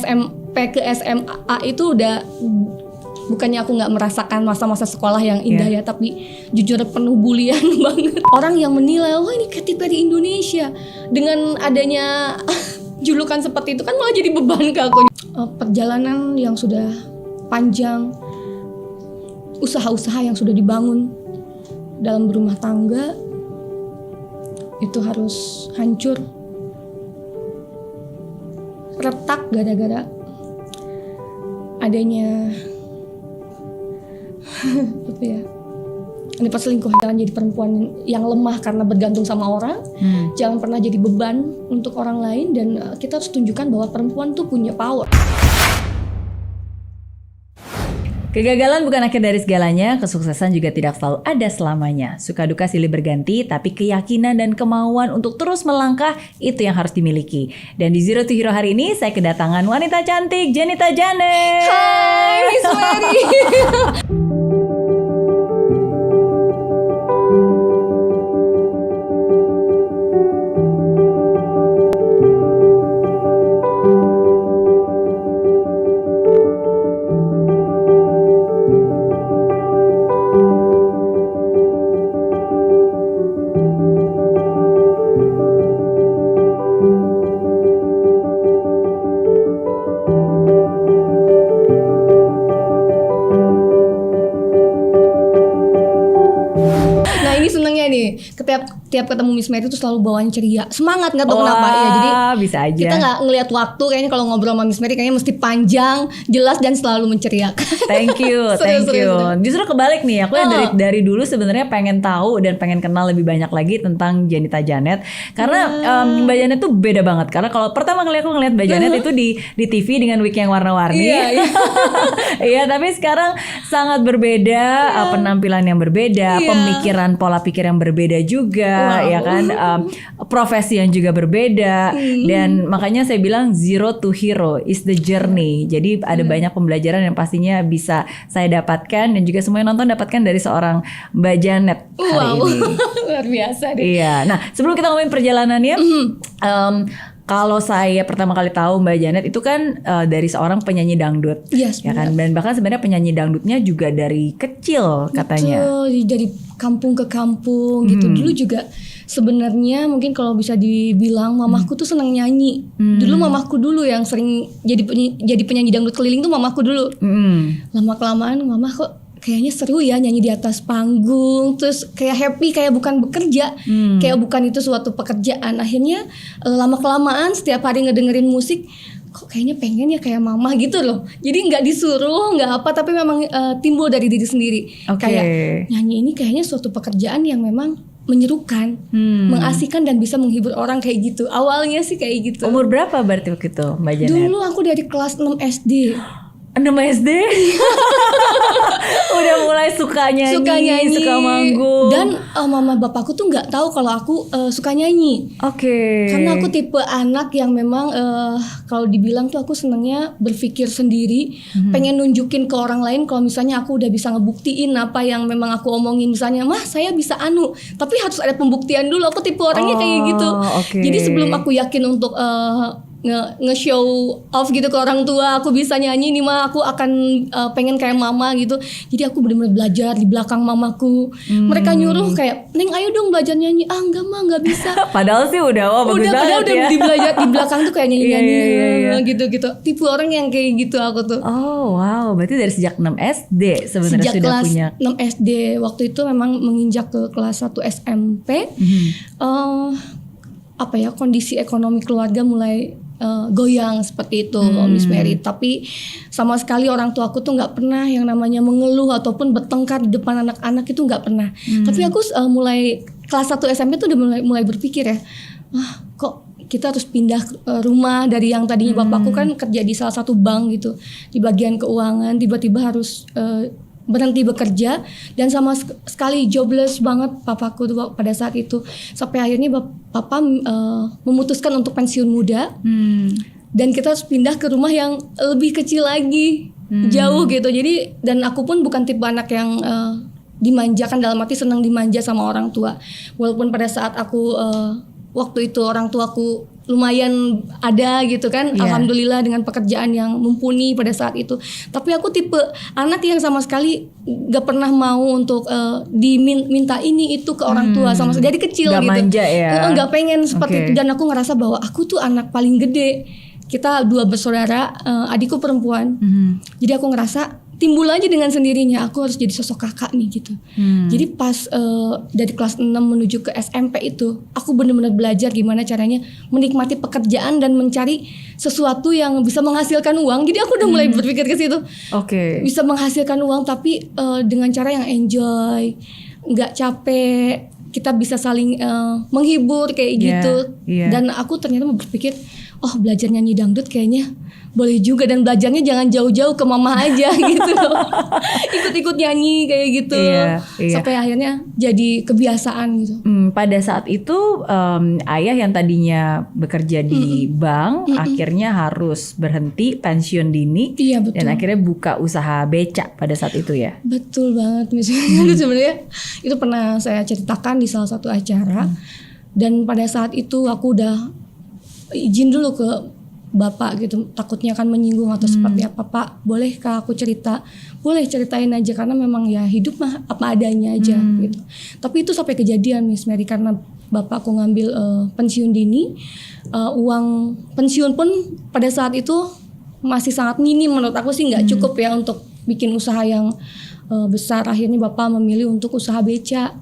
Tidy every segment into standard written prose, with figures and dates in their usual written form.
SMP ke SMA itu udah, bukannya aku nggak merasakan masa-masa sekolah yang indah ya, tapi jujur penuh bulian banget. Orang yang menilai, wah ini Katy Perry Indonesia, dengan adanya julukan seperti itu kan malah jadi beban ke aku. Perjalanan yang sudah panjang, usaha-usaha yang sudah dibangun dalam berumah tangga itu harus hancur, retak gara-gara adanya apa ya, ini perselingkuhan. Jangan jadi perempuan yang lemah karena bergantung sama orang. Jangan pernah jadi beban untuk orang lain, dan kita harus tunjukkan bahwa perempuan tuh punya power. Kegagalan bukan akhir dari segalanya, kesuksesan juga tidak selalu ada selamanya. Suka duka silih berganti, tapi keyakinan dan kemauan untuk terus melangkah itu yang harus dimiliki. Dan di Zero to Hero hari ini saya kedatangan wanita cantik Jenita Janet. Hai Miss Mary. Tiap ketemu Miss Mary itu selalu bawaan ceria, semangat, nggak tahu kenapa ya. Jadi bisa aja. Kita nggak ngelihat waktu, kayaknya kalau ngobrol sama Miss Mary kayaknya mesti panjang, jelas, dan selalu menceriakan. Thank you. Justru kebalik nih, aku dari dulu sebenarnya pengen tahu dan pengen kenal lebih banyak lagi tentang Jenita Janet, karena Mbak Janet tuh beda banget. Karena kalau pertama kali aku ngeliat Mbak Janet itu di TV dengan wig yang warna-warni, iya, tapi sekarang sangat berbeda, penampilan yang berbeda, pemikiran, pola pikir yang berbeda juga. Ya kan, profesi yang juga berbeda, dan makanya saya bilang Zero to Hero is the journey. Jadi ada banyak pembelajaran yang pastinya bisa saya dapatkan, dan juga semua yang nonton dapatkan dari seorang Mbak Janet hari ini. Luar biasa deh. Iya. Nah, sebelum kita ngomongin perjalanannya, kalau saya pertama kali tahu Mbak Janet itu kan dari seorang penyanyi dangdut, ya kan, dan bahkan sebenarnya penyanyi dangdutnya juga dari kecil katanya. Betul, dari kampung ke kampung gitu. Dulu juga sebenarnya mungkin kalau bisa dibilang mamahku tuh senang nyanyi. Dulu mamahku dulu yang sering jadi penyanyi dangdut keliling tuh mamahku dulu. Lama-kelamaan mamah kok kayaknya seru ya nyanyi di atas panggung, terus kayak happy, kayak bukan bekerja, kayak bukan itu suatu pekerjaan. Akhirnya lama-kelamaan setiap hari ngedengerin musik, kok kayaknya pengen ya kayak mama gitu loh. Jadi nggak disuruh, nggak apa, tapi memang timbul dari diri sendiri. Kayak nyanyi ini kayaknya suatu pekerjaan yang memang menyerukan, mengasihkan, dan bisa menghibur orang kayak gitu. Awalnya sih kayak gitu. Umur berapa berarti waktu itu Mbak Janet? Dulu aku dari kelas 6 SD. 6 SD? Udah mulai suka nyanyi, suka manggung. Dan mama bapakku tuh nggak tahu kalau aku suka nyanyi. Karena aku tipe anak yang memang kalau dibilang tuh aku senangnya berpikir sendiri, pengen nunjukin ke orang lain kalau misalnya aku udah bisa ngebuktiin apa yang memang aku omongin. Misalnya, mah saya bisa tapi harus ada pembuktian dulu. Aku tipe orangnya kayak gitu. Jadi sebelum aku yakin untuk nge-show off gitu ke orang tua, aku bisa nyanyi nih mah, aku akan pengen kayak mama gitu. Jadi aku benar-benar belajar di belakang mamaku. Mereka nyuruh kayak, Neng ayo dong belajar nyanyi. Enggak mah, enggak bisa. Padahal sih udah bagus banget padahal udah belajar di belakang tuh kayak nyanyi-nyanyi gitu-gitu. Tipe orang yang kayak gitu aku tuh. Oh wow, berarti dari sejak 6 SD sebenarnya sudah kelas punya. 6 SD waktu itu memang menginjak ke kelas 1 SMP. Kondisi ekonomi keluarga mulai goyang seperti itu, Miss Mary. Tapi sama sekali orang tua aku tuh nggak pernah yang namanya mengeluh ataupun bertengkar di depan anak-anak, itu nggak pernah. Tapi aku mulai kelas 1 SMP tuh udah mulai berpikir ya, kok kita harus pindah rumah dari yang tadinya bapakku kan kerja di salah satu bank gitu, di bagian keuangan, tiba-tiba harus berhenti bekerja, dan sama sekali jobless banget papaku tuh pada saat itu. Sampai akhirnya papa memutuskan untuk pensiun muda, dan kita harus pindah ke rumah yang lebih kecil lagi, jauh gitu. Jadi, dan aku pun bukan tipe anak yang dimanjakan, dalam arti senang dimanja sama orang tua. Walaupun pada saat aku waktu itu orang tuaku lumayan ada gitu kan. Iya. Alhamdulillah dengan pekerjaan yang mumpuni pada saat itu. Tapi aku tipe anak yang sama sekali gak pernah mau untuk diminta ini itu ke orang tua sama sekali dari kecil Gak gitu. manja ya. Gak pengen seperti Oke. itu, dan aku ngerasa bahwa aku tuh anak paling gede. Kita 2 bersaudara, adikku perempuan. Jadi aku ngerasa timbul aja dengan sendirinya aku harus jadi sosok kakak nih gitu. Jadi pas dari kelas 6 menuju ke SMP itu aku benar-benar belajar gimana caranya menikmati pekerjaan dan mencari sesuatu yang bisa menghasilkan uang. Jadi aku udah mulai berpikir ke situ. Oke. Bisa menghasilkan uang tapi dengan cara yang enjoy, nggak capek, kita bisa saling menghibur kayak gitu. Iya. Dan aku ternyata berpikir, oh belajar nyanyi dangdut kayaknya boleh juga, dan belajarnya jangan jauh-jauh ke mama aja gitu loh. Ikut-ikut nyanyi kayak gitu. Iya. Sampai akhirnya jadi kebiasaan gitu. Pada saat itu ayah yang tadinya bekerja di bank akhirnya harus berhenti, pensiun dini. Iya betul. Dan akhirnya buka usaha beca pada saat itu ya. Betul banget misalnya. Sebenarnya itu pernah saya ceritakan di salah satu acara. Dan pada saat itu aku udah izin dulu ke bapak gitu, takutnya kan menyinggung atau seperti apa. Pak, bolehkah aku cerita? Boleh, ceritain aja, karena memang ya hidup mah apa adanya aja gitu. Tapi itu sampai kejadian Miss Mary, karena bapakku ngambil pensiun dini, uang pensiun pun pada saat itu masih sangat minim, menurut aku sih nggak cukup ya untuk bikin usaha yang besar. Akhirnya bapak memilih untuk usaha beca.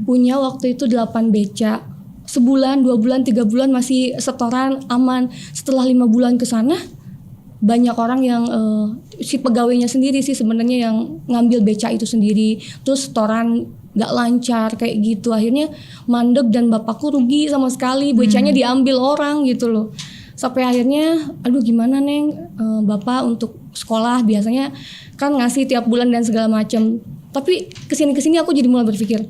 Punya waktu itu 8 beca. Sebulan, 2 bulan, 3 bulan masih setoran aman. Setelah 5 bulan ke sana, banyak orang yang si pegawainya sendiri sih sebenarnya yang ngambil beca itu sendiri. Terus setoran gak lancar kayak gitu. Akhirnya mandek dan bapakku rugi sama sekali. Becanya diambil orang gitu loh. Sampai akhirnya, aduh gimana Neng, bapak untuk sekolah biasanya kan ngasih tiap bulan dan segala macam. Tapi kesini aku jadi mulai berpikir,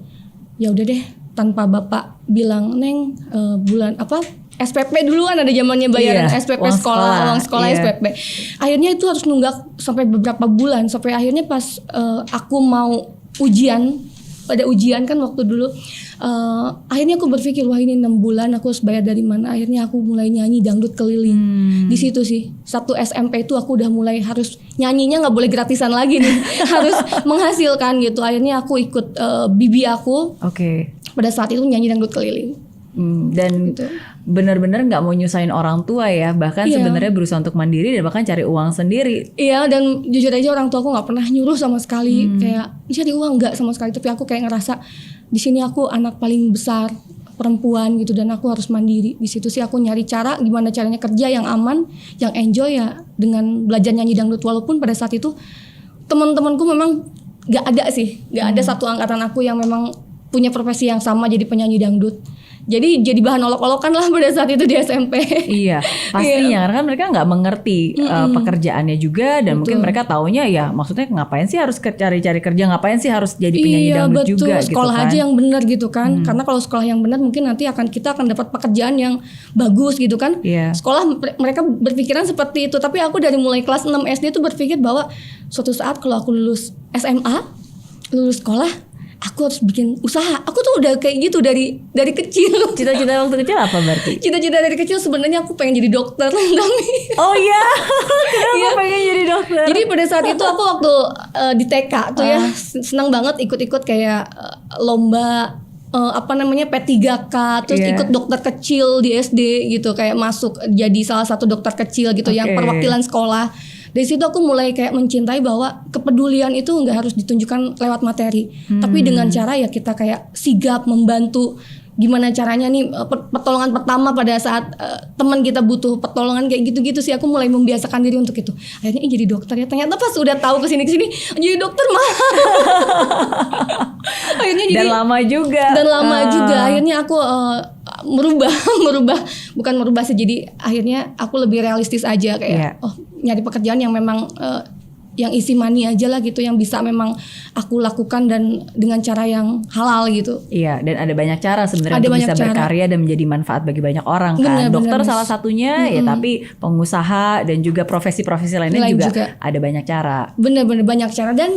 ya udah deh, tanpa bapak bilang Neng bulan apa SPP duluan, ada zamannya bayaran SPP uang uang sekolah iya. SPP. Akhirnya itu harus nunggak sampai beberapa bulan, sampai akhirnya pas aku mau ujian, pada ujian kan waktu dulu, akhirnya aku berpikir wah ini 6 bulan aku harus bayar dari mana. Akhirnya aku mulai nyanyi dangdut keliling. Di situ sih, satu SMP itu aku udah mulai harus nyanyinya nggak boleh gratisan lagi nih, harus menghasilkan gitu. Akhirnya aku ikut bibi aku. Oke. Pada saat itu nyanyi dangdut keliling. Dan Gitu. benar-benar nggak mau nyusahin orang tua ya, bahkan Iya. sebenarnya berusaha untuk mandiri dan bahkan cari uang sendiri. Iya, dan jujur aja orang tua aku nggak pernah nyuruh sama sekali kayak cari uang, nggak sama sekali. Tapi aku kayak ngerasa di sini aku anak paling besar perempuan gitu, dan aku harus mandiri. Di situ sih aku nyari cara gimana caranya kerja yang aman, yang enjoy ya dengan belajar nyanyi dangdut. Walaupun pada saat itu teman-temanku memang nggak ada sih, nggak ada satu angkatan aku yang memang punya profesi yang sama jadi penyanyi dangdut. Jadi bahan olok-olokan lah pada saat itu di SMP. Iya, pastinya karena kan mereka nggak mengerti pekerjaannya juga, dan mungkin mereka taunya ya maksudnya ngapain sih harus cari-cari kerja, ngapain sih harus jadi penyanyi dangdut betul. juga Sekolah gitu kan. aja yang benar gitu kan. Karena kalau sekolah yang benar mungkin nanti kita akan dapat pekerjaan yang bagus gitu kan. Iya. Sekolah mereka berpikiran seperti itu, tapi aku dari mulai kelas 6 SD itu berpikir bahwa suatu saat kalau aku lulus SMA, lulus sekolah, aku harus bikin usaha. Aku tuh udah kayak gitu dari kecil. Cita-cita waktu kecil apa berarti? Cita-cita dari kecil sebenarnya aku pengen jadi dokter. Tapi Oh iya, kenapa Iya. pengen jadi dokter? jadi pada saat itu aku waktu di TK tuh ya senang banget ikut-ikut kayak lomba P3K, terus Iya. ikut dokter kecil di SD gitu, kayak masuk jadi salah satu dokter kecil gitu yang Oke. perwakilan sekolah. Dari situ aku mulai kayak mencintai bahwa kepedulian itu nggak harus ditunjukkan lewat materi, tapi dengan cara ya kita kayak sigap membantu. Gimana caranya nih pertolongan pertama pada saat teman kita butuh pertolongan kayak gitu-gitu sih, aku mulai membiasakan diri untuk itu. Akhirnya jadi dokter ya, ternyata pas udah tahu kesini jadi dokter mahal. Akhirnya Dan lama juga. akhirnya aku merubah bukan merubah sih, jadi akhirnya aku lebih realistis aja kayak nyari pekerjaan yang memang yang isi money aja lah gitu, yang bisa memang aku lakukan dan dengan cara yang halal gitu. Iya, dan ada banyak cara sebenarnya Ada untuk banyak bisa cara. berkarya dan menjadi manfaat bagi banyak orang kan. Benar, Dokter benar, salah satunya ya, tapi pengusaha dan juga profesi-profesi lainnya juga ada banyak cara. Bener-bener banyak cara dan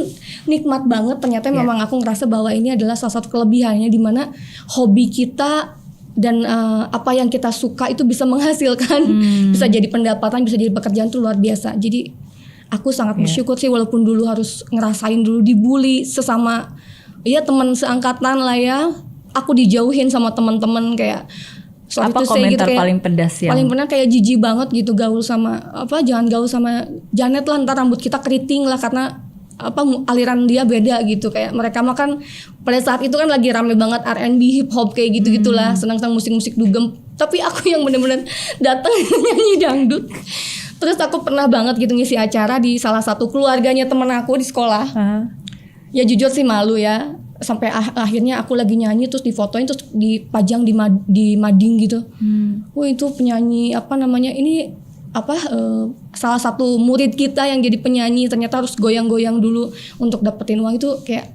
nikmat banget ternyata. Memang aku ngerasa bahwa ini adalah salah satu kelebihannya, dimana hobi kita dan apa yang kita suka itu bisa menghasilkan, bisa jadi pendapatan, bisa jadi pekerjaan tuh luar biasa. Jadi aku sangat bersyukur sih, walaupun dulu harus ngerasain dulu dibully sesama teman seangkatan lah ya. Aku dijauhin sama teman-teman kayak apa komentar kayak, paling pedas yang paling pernah kayak jijik banget gitu, gaul sama jangan gaul sama Janet lah, ntar rambut kita keriting lah karena aliran dia beda gitu. Kayak mereka mah kan pada saat itu kan lagi rame banget R&B, hip hop kayak gitu-gitulah, senang-senang musik-musik dugem. Tapi aku yang bener-bener datang nyanyi dangdut. Terus aku pernah banget gitu ngisi acara di salah satu keluarganya temen aku di sekolah. Ya jujur sih malu ya. Sampai akhirnya aku lagi nyanyi terus difotoin terus dipajang di mading gitu. Wah itu penyanyi ini salah satu murid kita yang jadi penyanyi, ternyata harus goyang-goyang dulu untuk dapetin uang. Itu kayak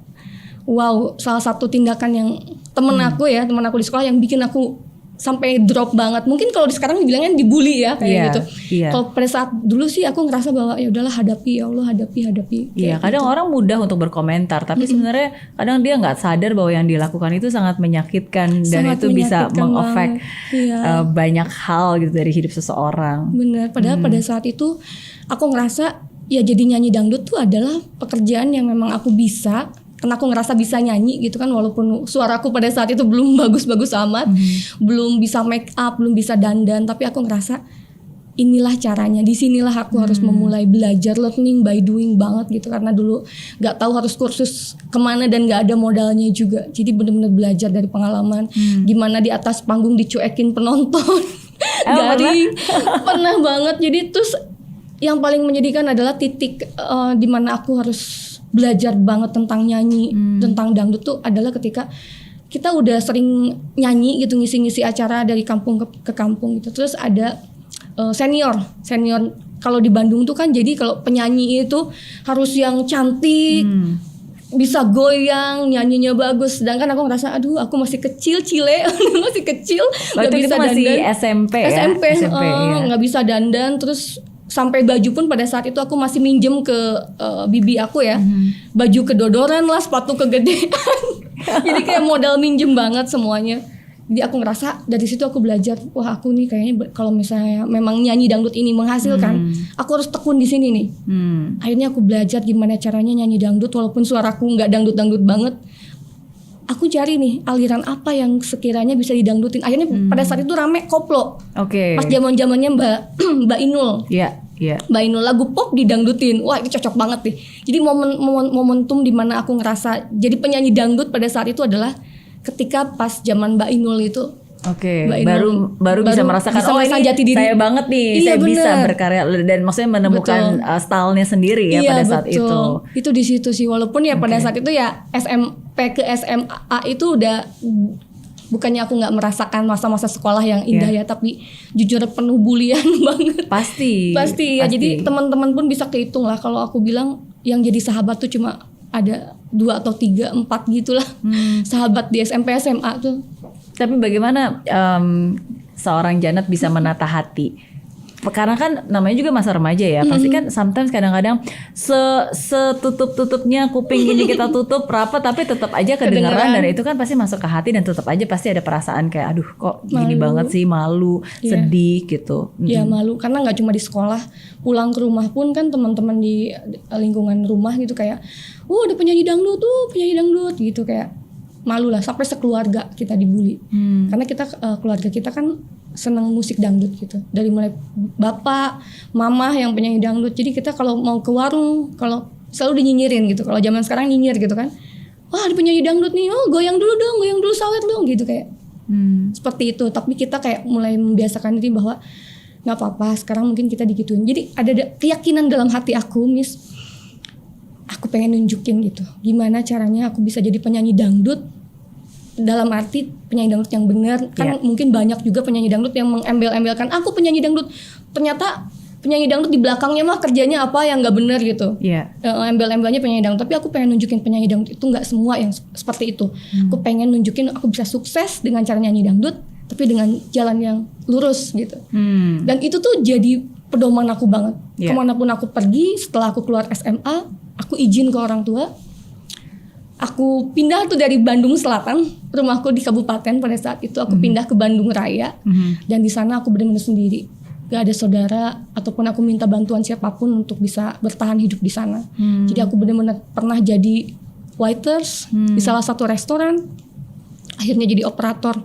wow, salah satu tindakan yang temen aku di sekolah yang bikin aku sampai drop banget. Mungkin kalau sekarang dibilangnya dibully ya kayak gitu. Kalau pada saat dulu sih aku ngerasa bahwa ya udahlah hadapi, ya Allah hadapi. Iya, kadang orang mudah untuk berkomentar, tapi sebenarnya kadang dia nggak sadar bahwa yang dilakukan itu sangat menyakitkan dan itu bisa mengefek banyak hal gitu dari hidup seseorang. Benar. Padahal pada saat itu aku ngerasa ya jadi nyanyi dangdut tuh adalah pekerjaan yang memang aku bisa. Karena aku ngerasa bisa nyanyi gitu kan, walaupun suaraku pada saat itu belum bagus-bagus amat, belum bisa make up, belum bisa dandan, tapi aku ngerasa inilah caranya, disinilah aku harus memulai belajar, learning by doing banget gitu. Karena dulu nggak tahu harus kursus kemana dan nggak ada modalnya juga, jadi benar-benar belajar dari pengalaman, gimana di atas panggung dicuekin penonton, garing, pernah banget. Jadi terus yang paling menyedihkan adalah titik di mana aku harus belajar banget tentang nyanyi, tentang dangdut tuh adalah ketika kita udah sering nyanyi gitu, ngisi-ngisi acara dari kampung ke kampung gitu. Terus ada senior kalau di Bandung tuh kan, jadi kalau penyanyi itu harus yang cantik, bisa goyang, nyanyinya bagus. Sedangkan aku ngerasa aduh aku masih kecil, masih kecil, nggak bisa masih dandan. SMP nggak bisa dandan. Terus sampai baju pun pada saat itu aku masih minjem ke bibi aku ya, baju kedodoran lah, sepatu kegedean. Jadi kayak modal minjem banget semuanya. Jadi aku ngerasa dari situ aku belajar, wah aku nih kayaknya kalau misalnya memang nyanyi dangdut ini menghasilkan, aku harus tekun di sini nih. Akhirnya aku belajar gimana caranya nyanyi dangdut walaupun suaraku nggak dangdut banget. Aku cari nih aliran apa yang sekiranya bisa didangdutin. Akhirnya pada saat itu rame koplo. Pas zaman-zamannya Mbak Inul. Mbak Inul lagu pop didangdutin. Wah, itu cocok banget nih. Jadi momentum di mana aku ngerasa jadi penyanyi dangdut pada saat itu adalah ketika pas zaman Mbak Inul itu. Baru bisa merasakan ini jati diri. Saya banget nih, saya bener. Bisa berkarya dan maksudnya menemukan stylenya sendiri ya pada saat itu. Itu di situ sih, walaupun ya pada saat itu ya SMP ke SMA itu udah, bukannya aku nggak merasakan masa-masa sekolah yang indah ya, tapi jujur penuh bulian banget. Pasti ya. Jadi teman-teman pun bisa kehitung lah. Kalau aku bilang yang jadi sahabat tuh cuma ada 2 atau 3, 4 gitulah sahabat di SMP SMA tuh. Tapi bagaimana seorang Janet bisa menata hati? Karena kan namanya juga masa remaja ya, pasti kan sometimes kadang-kadang setutup-tutupnya kuping gini kita tutup rapat, tapi tetap aja kedengeran dan itu kan pasti masuk ke hati dan tetap aja pasti ada perasaan kayak aduh kok gini banget sih, malu, sedih gitu. Ya malu, karena nggak cuma di sekolah, pulang ke rumah pun kan teman-teman di lingkungan rumah gitu kayak, ada penyanyi dangdut gitu, kayak malu lah, sampai sekeluarga kita dibully. Karena kita keluarga kita kan senang musik dangdut gitu. Dari mulai bapak, mama yang penyanyi dangdut. Jadi kita kalau mau ke warung, kalau selalu dinyinyirin gitu. Kalau zaman sekarang nyinyir gitu kan. Wah, ada penyanyi dangdut nih. Oh, goyang dulu sawet dong gitu kayak. Seperti itu. Tapi kita kayak mulai membiasakan diri bahwa nggak apa-apa. Sekarang mungkin kita digituin. Jadi ada keyakinan dalam hati aku, Miss. Aku pengen nunjukin gitu. Gimana caranya aku bisa jadi penyanyi dangdut. Dalam arti penyanyi dangdut yang benar. Kan mungkin banyak juga penyanyi dangdut yang mengembel-embelkan aku penyanyi dangdut, ternyata penyanyi dangdut di belakangnya mah kerjanya apa yang gak benar gitu. Embel-embelnya penyanyi dangdut, tapi aku pengen nunjukin penyanyi dangdut itu gak semua yang seperti itu. Aku pengen nunjukin aku bisa sukses dengan cara nyanyi dangdut, tapi dengan jalan yang lurus gitu. Dan itu tuh jadi pedoman aku banget. Kemanapun aku pergi setelah aku keluar SMA, aku izin ke orang tua, aku pindah tuh dari Bandung Selatan, rumahku di kabupaten pada saat itu aku pindah ke Bandung Raya, dan di sana aku benar-benar sendiri, gak ada saudara ataupun aku minta bantuan siapapun untuk bisa bertahan hidup di sana. Jadi aku benar-benar pernah jadi waiters di salah satu restoran, akhirnya jadi operator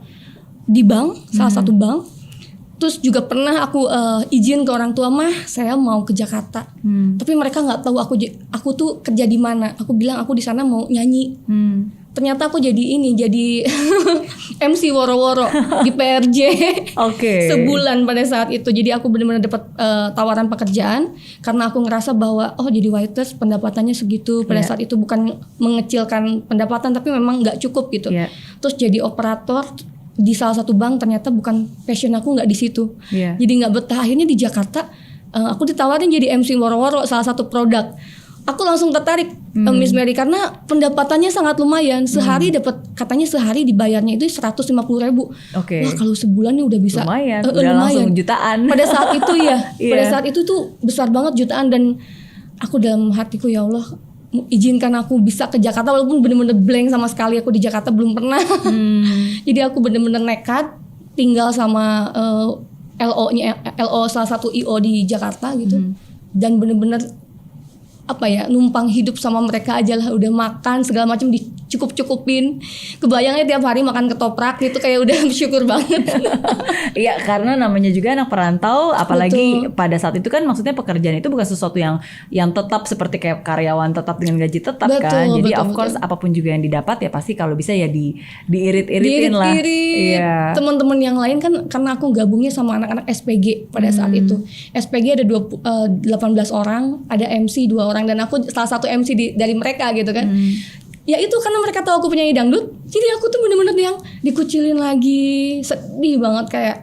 di bank, salah satu bank. Terus juga pernah aku izin ke orang tua, mah saya mau ke Jakarta, tapi mereka nggak tahu aku tuh kerja di mana. Aku bilang aku di sana mau nyanyi. Ternyata aku jadi MC woro-woro di PRJ. Sebulan pada saat itu. Jadi aku benar-benar dapat tawaran pekerjaan karena aku ngerasa bahwa jadi waiters pendapatannya segitu. Pada saat itu bukan mengecilkan pendapatan, tapi memang nggak cukup gitu. Terus jadi operator di salah satu bank, ternyata bukan passion aku, nggak di situ. Jadi nggak betah. Akhirnya di Jakarta aku ditawarin jadi MC woro-woro salah satu produk. Aku langsung tertarik Miss Mary karena pendapatannya sangat lumayan. Sehari katanya sehari dibayarnya itu 150.000. Wah, kalau sebulan nih udah bisa lumayan. Udah langsung jutaan. Pada saat itu ya, pada saat itu tuh besar banget jutaan. Dan aku dalam hatiku, ya Allah, izinkan aku bisa ke Jakarta, walaupun bener-bener blank sama sekali, aku di Jakarta belum pernah. Jadi aku bener-bener nekat tinggal sama LO salah satu IO di Jakarta gitu. Dan bener-bener numpang hidup sama mereka aja lah, udah makan segala macam dicukup-cukupin. Kebayangnya tiap hari makan ketoprak gitu, kayak udah bersyukur banget. Iya, karena namanya juga anak perantau, apalagi pada saat itu kan maksudnya pekerjaan itu bukan sesuatu yang tetap seperti kayak karyawan tetap dengan gaji tetap kan. Jadi of course apapun juga yang didapat ya pasti kalau bisa ya diirit-iritin lah. Iya. Teman-teman yang lain kan, karena aku gabungnya sama anak-anak SPG pada saat itu. SPG ada 18 orang, ada MC 2 orang, dan aku salah satu MC dari mereka gitu kan. Ya itu karena mereka tahu aku penyanyi dangdut, jadi aku tuh bener-bener yang dikucilin lagi, sedih banget, kayak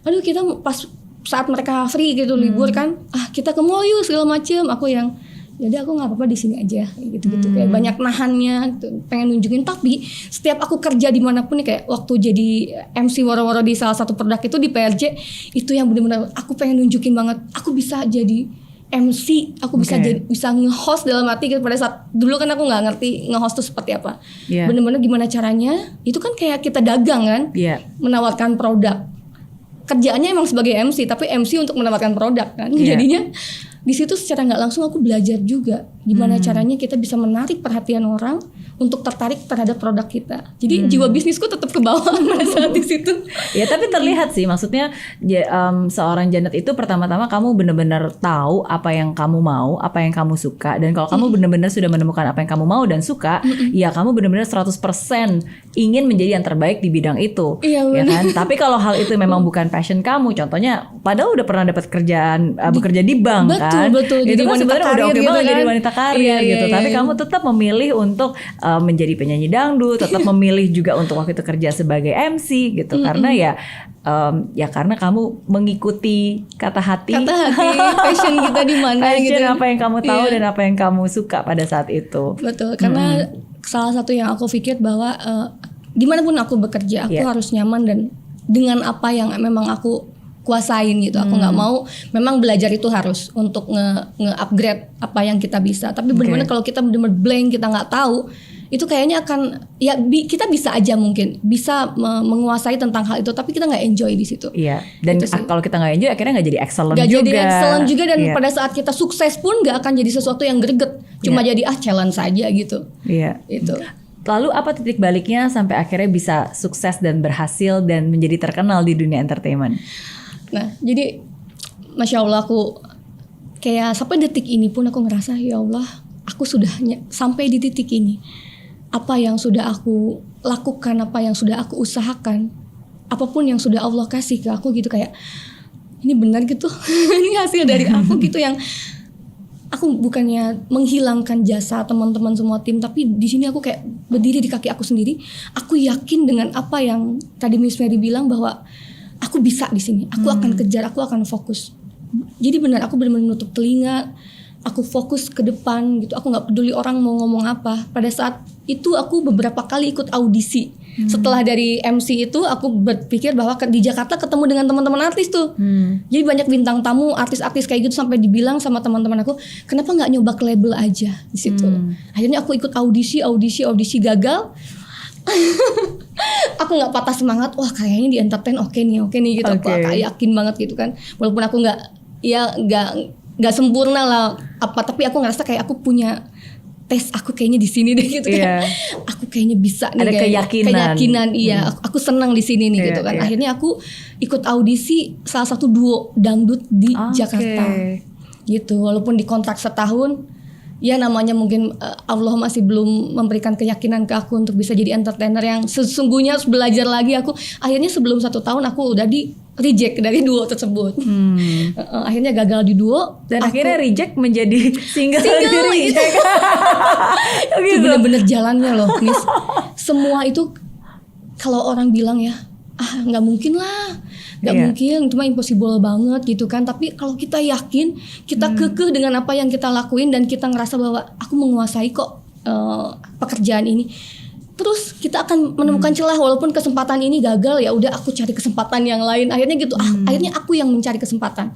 aduh, kita pas saat mereka free gitu libur kan, kita ke mall yuk segala macem. Aku yang jadi aku nggak apa-apa di sini aja gitu-gitu, kayak banyak nahannya gitu, pengen nunjukin. Tapi setiap aku kerja dimanapun nih, kayak waktu jadi MC woro-woro di salah satu produk itu di PRJ, itu yang bener-bener aku pengen nunjukin banget, aku bisa jadi MC, aku bisa bisa nge-host dalam arti gitu. Pada saat dulu kan aku nggak ngerti nge-host itu seperti apa. Bener-bener gimana caranya. Itu kan kayak kita dagang kan, menawarkan produk. Kerjaannya emang sebagai MC, tapi MC untuk menawarkan produk kan. Jadinya di situ secara nggak langsung aku belajar juga gimana caranya kita bisa menarik perhatian orang untuk tertarik terhadap produk kita. Jadi jiwa bisnisku tetap ke bawah pada saat di situ. Ya tapi terlihat sih, maksudnya seorang Janet itu pertama-tama kamu benar-benar tahu apa yang kamu mau, apa yang kamu suka, dan kalau kamu benar-benar sudah menemukan apa yang kamu mau dan suka, ya kamu benar-benar 100% ingin menjadi yang terbaik di bidang itu. Iya kan? Tapi kalau hal itu memang bukan passion kamu, contohnya padahal udah pernah dapat kerjaan bekerja di bank kan. Betul. Itu kan sebenarnya udah oke banget jadi wanita karir gitu. Tapi kamu tetap memilih untuk menjadi penyanyi dangdut, tetap memilih juga untuk waktu itu kerja sebagai MC gitu, karena ya karena kamu mengikuti kata hati passion kita di mana gitu, apa yang kamu tahu dan apa yang kamu suka pada saat itu. Betul, karena salah satu yang aku pikir bahwa dimanapun aku bekerja, aku harus nyaman dan dengan apa yang memang aku kuasain gitu. Aku nggak mau memang belajar itu harus untuk nge-upgrade apa yang kita bisa. Tapi benar-benar kalau kita benar-benar blank, kita nggak tahu, itu kayaknya akan kita bisa aja mungkin bisa menguasai tentang hal itu, tapi kita nggak enjoy di situ. Iya. Dan kalau kita nggak enjoy, akhirnya nggak jadi excellent juga. Nggak jadi excellent juga, dan pada saat kita sukses pun nggak akan jadi sesuatu yang greget. Cuma jadi challenge saja gitu. Iya. Itu. Lalu apa titik baliknya sampai akhirnya bisa sukses dan berhasil dan menjadi terkenal di dunia entertainment? Nah, jadi Masya Allah, aku kayak sampai detik ini pun aku ngerasa, ya Allah, aku sudah sampai di titik ini. Apa yang sudah aku lakukan, apa yang sudah aku usahakan, apapun yang sudah Allah kasih ke aku gitu, kayak ini benar gitu. Ini hasil dari aku gitu, yang aku bukannya menghilangkan jasa teman-teman semua tim, tapi di sini aku kayak berdiri di kaki aku sendiri. Aku yakin dengan apa yang tadi Miss Mary bilang, bahwa aku bisa di sini, aku akan kejar, aku akan fokus. Jadi benar, aku benar-benar menutup telinga, aku fokus ke depan gitu. Aku nggak peduli orang mau ngomong apa. Pada saat itu aku beberapa kali ikut audisi. Setelah dari MC itu aku berpikir bahwa di Jakarta ketemu dengan teman-teman artis tuh. Jadi banyak bintang tamu, artis-artis kayak gitu, sampai dibilang sama teman-teman aku, kenapa nggak nyoba ke label aja di situ. Akhirnya aku ikut audisi gagal. Aku nggak patah semangat, wah kayaknya di entertain oke nih gitu. Aku yakin banget gitu kan. Walaupun aku nggak sempurna lah tapi aku ngerasa kayak aku punya tes, aku kayaknya di sini deh gitu kan. Aku kayaknya bisa nih, ada keyakinan. Iya, aku senang di sini nih gitu kan. Akhirnya aku ikut audisi salah satu duo dangdut di Jakarta. Gitu. Walaupun dikontrak setahun, ya namanya mungkin Allah masih belum memberikan keyakinan ke aku untuk bisa jadi entertainer yang sesungguhnya, harus belajar lagi aku. Akhirnya sebelum 1 tahun aku udah di reject dari duo tersebut. Akhirnya gagal di duo dan akhirnya reject menjadi single di reject. Itu bener-bener jalannya loh, Miss. Semua itu kalau orang bilang ya, nggak mungkin lah, nggak mungkin, cuma impossible banget gitu kan. Tapi kalau kita yakin, kita kekeh dengan apa yang kita lakuin dan kita ngerasa bahwa aku menguasai kok pekerjaan ini, terus kita akan menemukan celah. Walaupun kesempatan ini gagal, ya udah aku cari kesempatan yang lain. Akhirnya gitu. Akhirnya aku yang mencari kesempatan,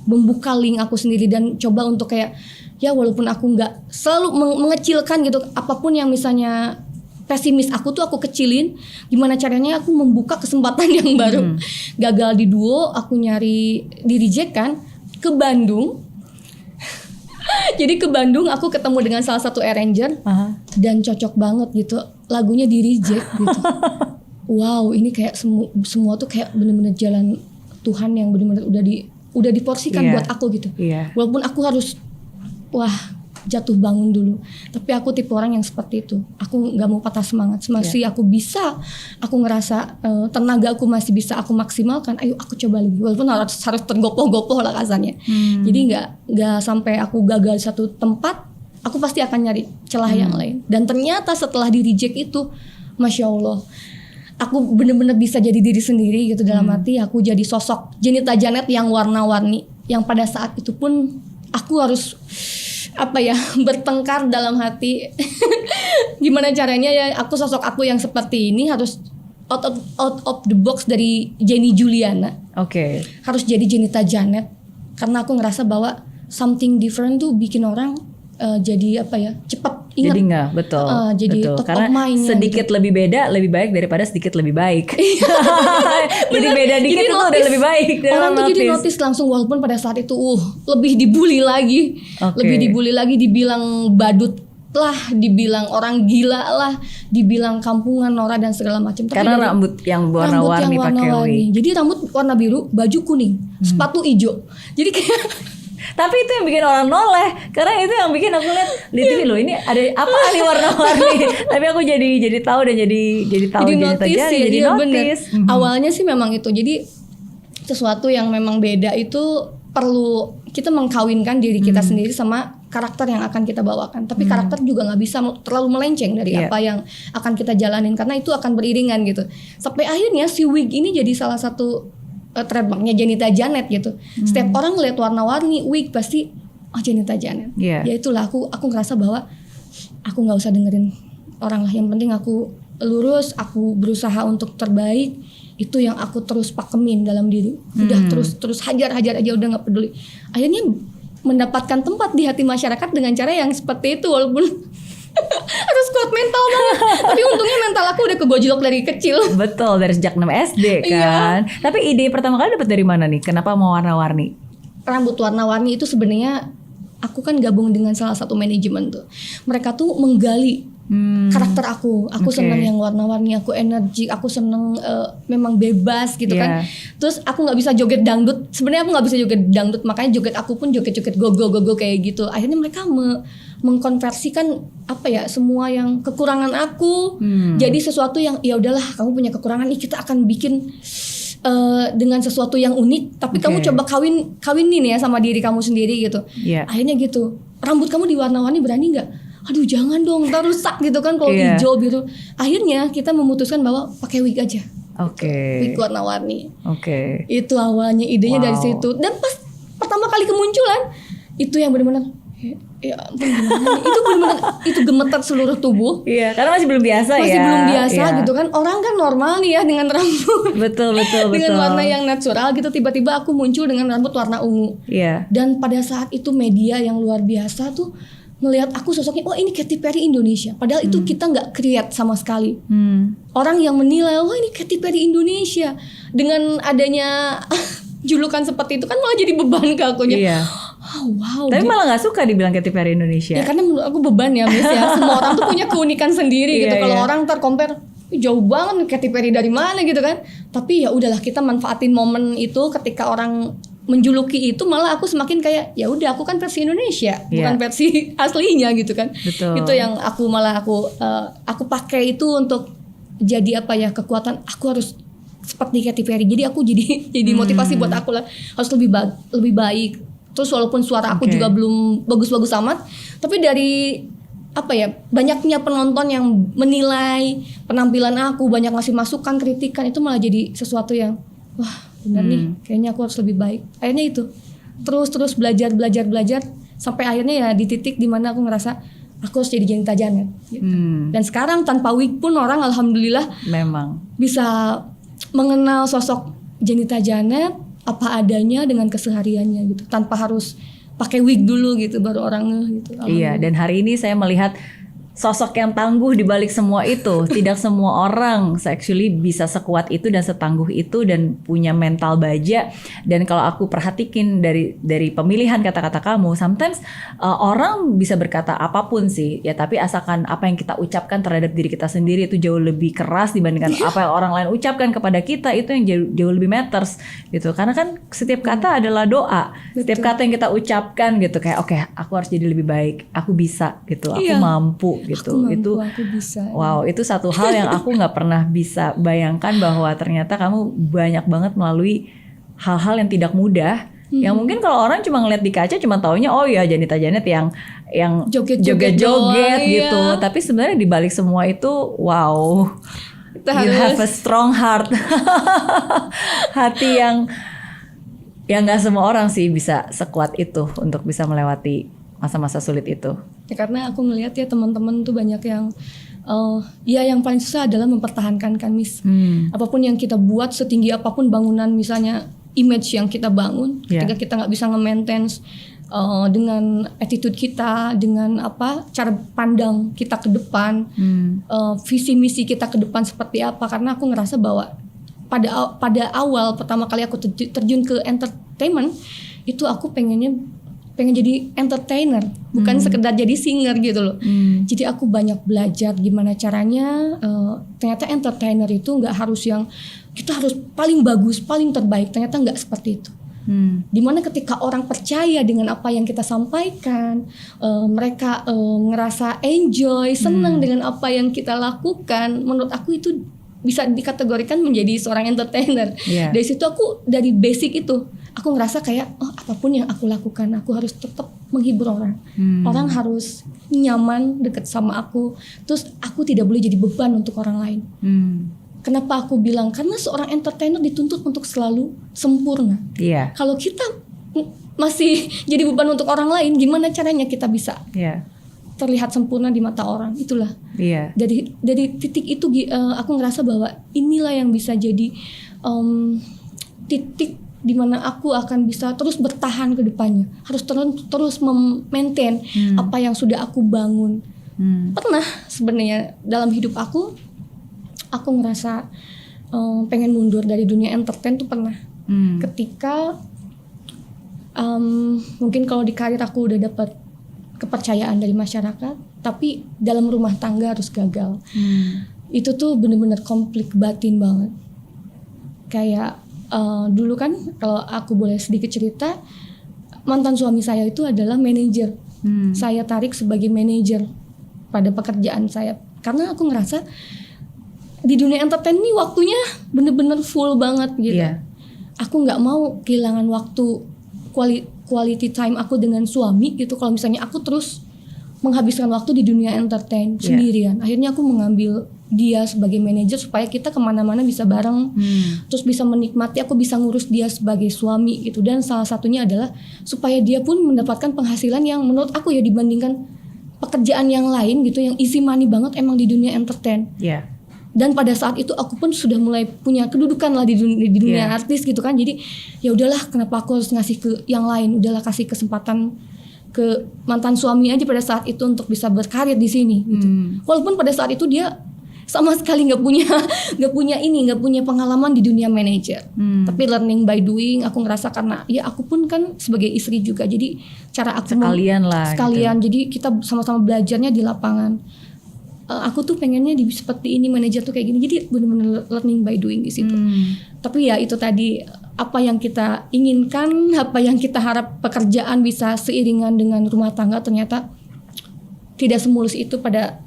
membuka link aku sendiri dan coba untuk kayak, ya walaupun aku nggak selalu mengecilkan gitu, apapun yang misalnya pesimis aku tuh aku kecilin. Gimana caranya aku membuka kesempatan yang baru. Gagal di duo, aku nyari di reject kan, ke Bandung. Jadi ke Bandung aku ketemu dengan salah satu arranger dan cocok banget gitu, lagunya di reject gitu. Wow, ini kayak semua tuh kayak bener-bener jalan Tuhan yang bener-bener udah diporsikan buat aku gitu. Walaupun aku harus jatuh bangun dulu, tapi aku tipe orang yang seperti itu. Aku nggak mau patah semangat. Masih aku bisa, aku ngerasa tenaga aku masih bisa aku maksimalkan. Ayo aku coba lagi, walaupun harus tergopoh-gopoh lah kasarnya. Jadi nggak sampai aku gagal satu tempat, aku pasti akan nyari celah yang lain. Dan ternyata setelah di reject itu, masya Allah, aku bener-bener bisa jadi diri sendiri gitu. Dalam hati aku jadi sosok Jenita Janet yang warna-warni, yang pada saat itu pun aku harus bertengkar dalam hati. Gimana caranya ya sosok aku yang seperti ini harus out of the box dari Jenny Juliana. Harus jadi Jenita Janet, karena aku ngerasa bahwa something different tuh bikin orang jadi cepat ingat. Jadi nggak betul. Jadi betul. Karena sedikit gitu. Lebih beda lebih baik daripada sedikit lebih baik. Jadi beda dikit itu udah lebih baik. Orang tuh jadi notice langsung, walaupun pada saat itu lebih dibully lagi, dibilang badut lah, dibilang orang gila lah, dibilang kampungan, norak dan segala macam. Karena rambut yang warna-warni pakai wig. Jadi rambut warna biru, baju kuning, sepatu hijau. Jadi kayak tapi itu yang bikin orang noleh, karena itu yang bikin aku lihat di TV loh, ini ada apa nih warna-warni. Tapi aku jadi tahu dan jadi tahu jadi notice. Awalnya sih memang itu. Jadi sesuatu yang memang beda itu perlu kita mengkawinkan diri kita sendiri sama karakter yang akan kita bawakan. Tapi karakter juga nggak bisa terlalu melenceng dari apa yang akan kita jalanin, karena itu akan beriringan gitu. Sampai akhirnya si wig ini jadi salah satu trademarknya Jenita Janet gitu. Setiap orang ngeliat warna-warni wig pasti Jenita Janet. Ya itulah aku ngerasa bahwa aku nggak usah dengerin orang lah. Yang penting aku lurus, aku berusaha untuk terbaik. Itu yang aku terus pakemin dalam diri. Udah terus hajar aja, udah nggak peduli. Akhirnya mendapatkan tempat di hati masyarakat dengan cara yang seperti itu, walaupun harus kuat mental banget. Tapi untungnya mental aku udah kegojlok dari kecil. Betul, dari sejak 6 SD kan. Tapi ide pertama kali dapat dari mana nih? Kenapa mau warna-warni? Rambut warna-warni itu sebenarnya aku kan gabung dengan salah satu manajemen tuh. Mereka tuh menggali karakter aku seneng yang warna-warni, aku energik, aku seneng memang bebas gitu kan. Terus aku nggak bisa joget dangdut, sebenarnya aku nggak bisa joget dangdut, makanya joget aku pun joget-joget go-go kayak gitu. Akhirnya mereka mengkonversikan semua yang kekurangan aku jadi sesuatu yang ya udahlah, kamu punya kekurangan nih, kita akan bikin dengan sesuatu yang unik, tapi kamu coba kawinin ya sama diri kamu sendiri gitu. Akhirnya gitu, rambut kamu diwarna-warni, berani nggak? Aduh jangan dong, ntar rusak gitu kan kalau hijau biru. Akhirnya kita memutuskan bahwa pakai wig aja. Wig warna-warni. Itu awalnya idenya dari situ. Dan pas pertama kali kemunculan, itu yang benar-benar Ya ampun, gimana nih? Itu benar-benar itu gemetar seluruh tubuh. Iya, karena masih belum biasa Masih ya. belum biasa Iya. gitu kan. Orang kan normal nih ya dengan rambut. Betul. Dengan warna yang natural gitu, tiba-tiba aku muncul dengan rambut warna ungu. Iya. Dan pada saat itu media yang luar biasa tuh ngelihat aku sosoknya, oh ini Katy Perry Indonesia. Padahal itu kita nggak create sama sekali. Orang yang menilai, oh ini Katy Perry Indonesia. Dengan adanya julukan seperti itu kan malah jadi beban ke akunya. Iya. Oh, wow. Tapi malah nggak suka dibilang Katy Perry Indonesia. Ya karena menurut aku beban ya, Miss ya. Semua orang tuh punya keunikan sendiri gitu. Iya, Kalau iya. orang ntar compare, jauh banget nih Katy Perry dari mana gitu kan. Tapi ya udahlah, kita manfaatin momen itu ketika orang menjuluki itu, malah aku semakin kayak ya udah, aku kan versi Indonesia, bukan versi aslinya gitu kan. Betul. Itu yang aku aku pakai itu untuk jadi apa ya, kekuatan. Aku harus seperti Katy Perry. Jadi aku jadi motivasi buat aku lah, harus lebih baik. Terus walaupun suara aku juga belum bagus-bagus amat, tapi dari apa ya, banyaknya penonton yang menilai penampilan aku, banyak ngasih masukan, kritikan, itu malah jadi sesuatu yang wah benar nih, kayaknya aku harus lebih baik. Akhirnya itu terus belajar sampai akhirnya ya di titik dimana aku ngerasa aku harus jadi Janita Janet gitu. Dan sekarang tanpa wig pun orang alhamdulillah Memang. bisa mengenal sosok Janita Janet apa adanya dengan kesehariannya gitu, tanpa harus pakai wig dulu gitu baru orang ngeh gitu. Iya, dan hari ini saya melihat sosok yang tangguh di balik semua itu. Tidak semua orang actually bisa sekuat itu dan setangguh itu dan punya mental baja. Dan kalau aku perhatikin dari pemilihan kata-kata kamu, sometimes orang bisa berkata apapun sih, ya tapi asalkan apa yang kita ucapkan terhadap diri kita sendiri itu jauh lebih keras dibandingkan apa yang orang lain ucapkan kepada kita, itu yang jauh lebih matters gitu. Karena kan setiap kata adalah doa. Setiap kata yang kita ucapkan gitu kayak oke, aku harus jadi lebih baik, aku bisa gitu, aku mampu gitu. Aku bisa. Wow, itu satu hal yang aku nggak pernah bisa bayangkan, bahwa ternyata kamu banyak banget melalui hal-hal yang tidak mudah. Yang mungkin kalau orang cuma ngeliat di kaca cuma taunya oh ya Janita Janet yang joget-joget gitu. Iya. Tapi sebenarnya di balik semua itu wow, you have a strong heart. Hati yang nggak semua orang sih bisa sekuat itu untuk bisa melewati masa-masa sulit itu. Ya, karena aku ngelihat ya teman-teman tuh banyak yang ya yang paling susah adalah mempertahankan kan, Miss. Apapun yang kita buat, setinggi apapun bangunan misalnya image yang kita bangun, ketika kita nggak bisa nge-maintain dengan attitude kita, dengan apa cara pandang kita ke depan, visi misi kita ke depan seperti apa. Karena aku ngerasa bahwa pada awal pertama kali aku terjun ke entertainment itu aku pengen jadi entertainer, bukan sekedar jadi singer gitu loh. Jadi aku banyak belajar gimana caranya. Ternyata entertainer itu nggak harus yang kita harus paling bagus, paling terbaik. Ternyata nggak seperti itu. Dimana ketika orang percaya dengan apa yang kita sampaikan, mereka ngerasa enjoy, senang dengan apa yang kita lakukan. Menurut aku itu bisa dikategorikan menjadi seorang entertainer. Dari situ aku, dari basic itu aku ngerasa kayak apapun yang aku lakukan aku harus tetap menghibur orang. Orang harus nyaman deket sama aku. Terus aku tidak boleh jadi beban untuk orang lain. Kenapa aku bilang? Karena seorang entertainer dituntut untuk selalu sempurna. Kalau kita masih jadi beban untuk orang lain, gimana caranya kita bisa terlihat sempurna di mata orang? Itulah. Dari titik itu aku ngerasa bahwa inilah yang bisa jadi titik dimana aku akan bisa terus bertahan ke depannya. Harus terus memaintain apa yang sudah aku bangun. Pernah sebenarnya dalam hidup aku ngerasa pengen mundur dari dunia entertain tuh pernah. Ketika mungkin kalau di karir aku udah dapat kepercayaan dari masyarakat, tapi dalam rumah tangga harus gagal. Itu tuh bener-bener konflik batin banget. Kayak dulu kan kalau aku boleh sedikit cerita, mantan suami saya itu adalah manajer. Saya tarik sebagai manajer pada pekerjaan saya. Karena aku ngerasa di dunia entertain ini waktunya bener-bener full banget gitu. Aku gak mau kehilangan waktu quality time aku dengan suami gitu kalau misalnya aku terus menghabiskan waktu di dunia entertain sendirian. Akhirnya aku mengambil dia sebagai manajer supaya kita kemana-mana bisa bareng, terus bisa menikmati, aku bisa ngurus dia sebagai suami gitu. Dan salah satunya adalah supaya dia pun mendapatkan penghasilan yang menurut aku ya, dibandingkan pekerjaan yang lain gitu yang easy money banget emang di dunia entertain. Iya. Dan pada saat itu aku pun sudah mulai punya kedudukan lah di dunia artis gitu kan. Jadi ya udahlah, kenapa aku harus ngasih ke yang lain? Udahlah, kasih kesempatan ke mantan suami aja pada saat itu untuk bisa berkarir di sini gitu. Walaupun pada saat itu dia sama sekali nggak punya pengalaman di dunia manajer. Tapi learning by doing, aku ngerasa karena ya aku pun kan sebagai istri juga. Jadi cara aku sekalian gitu. Jadi kita sama-sama belajarnya di lapangan. Aku tuh pengennya seperti ini, manajer tuh kayak gini. Jadi benar-benar learning by doing di situ. Tapi ya itu tadi, apa yang kita inginkan, apa yang kita harap pekerjaan bisa seiringan dengan rumah tangga, ternyata tidak semulus itu pada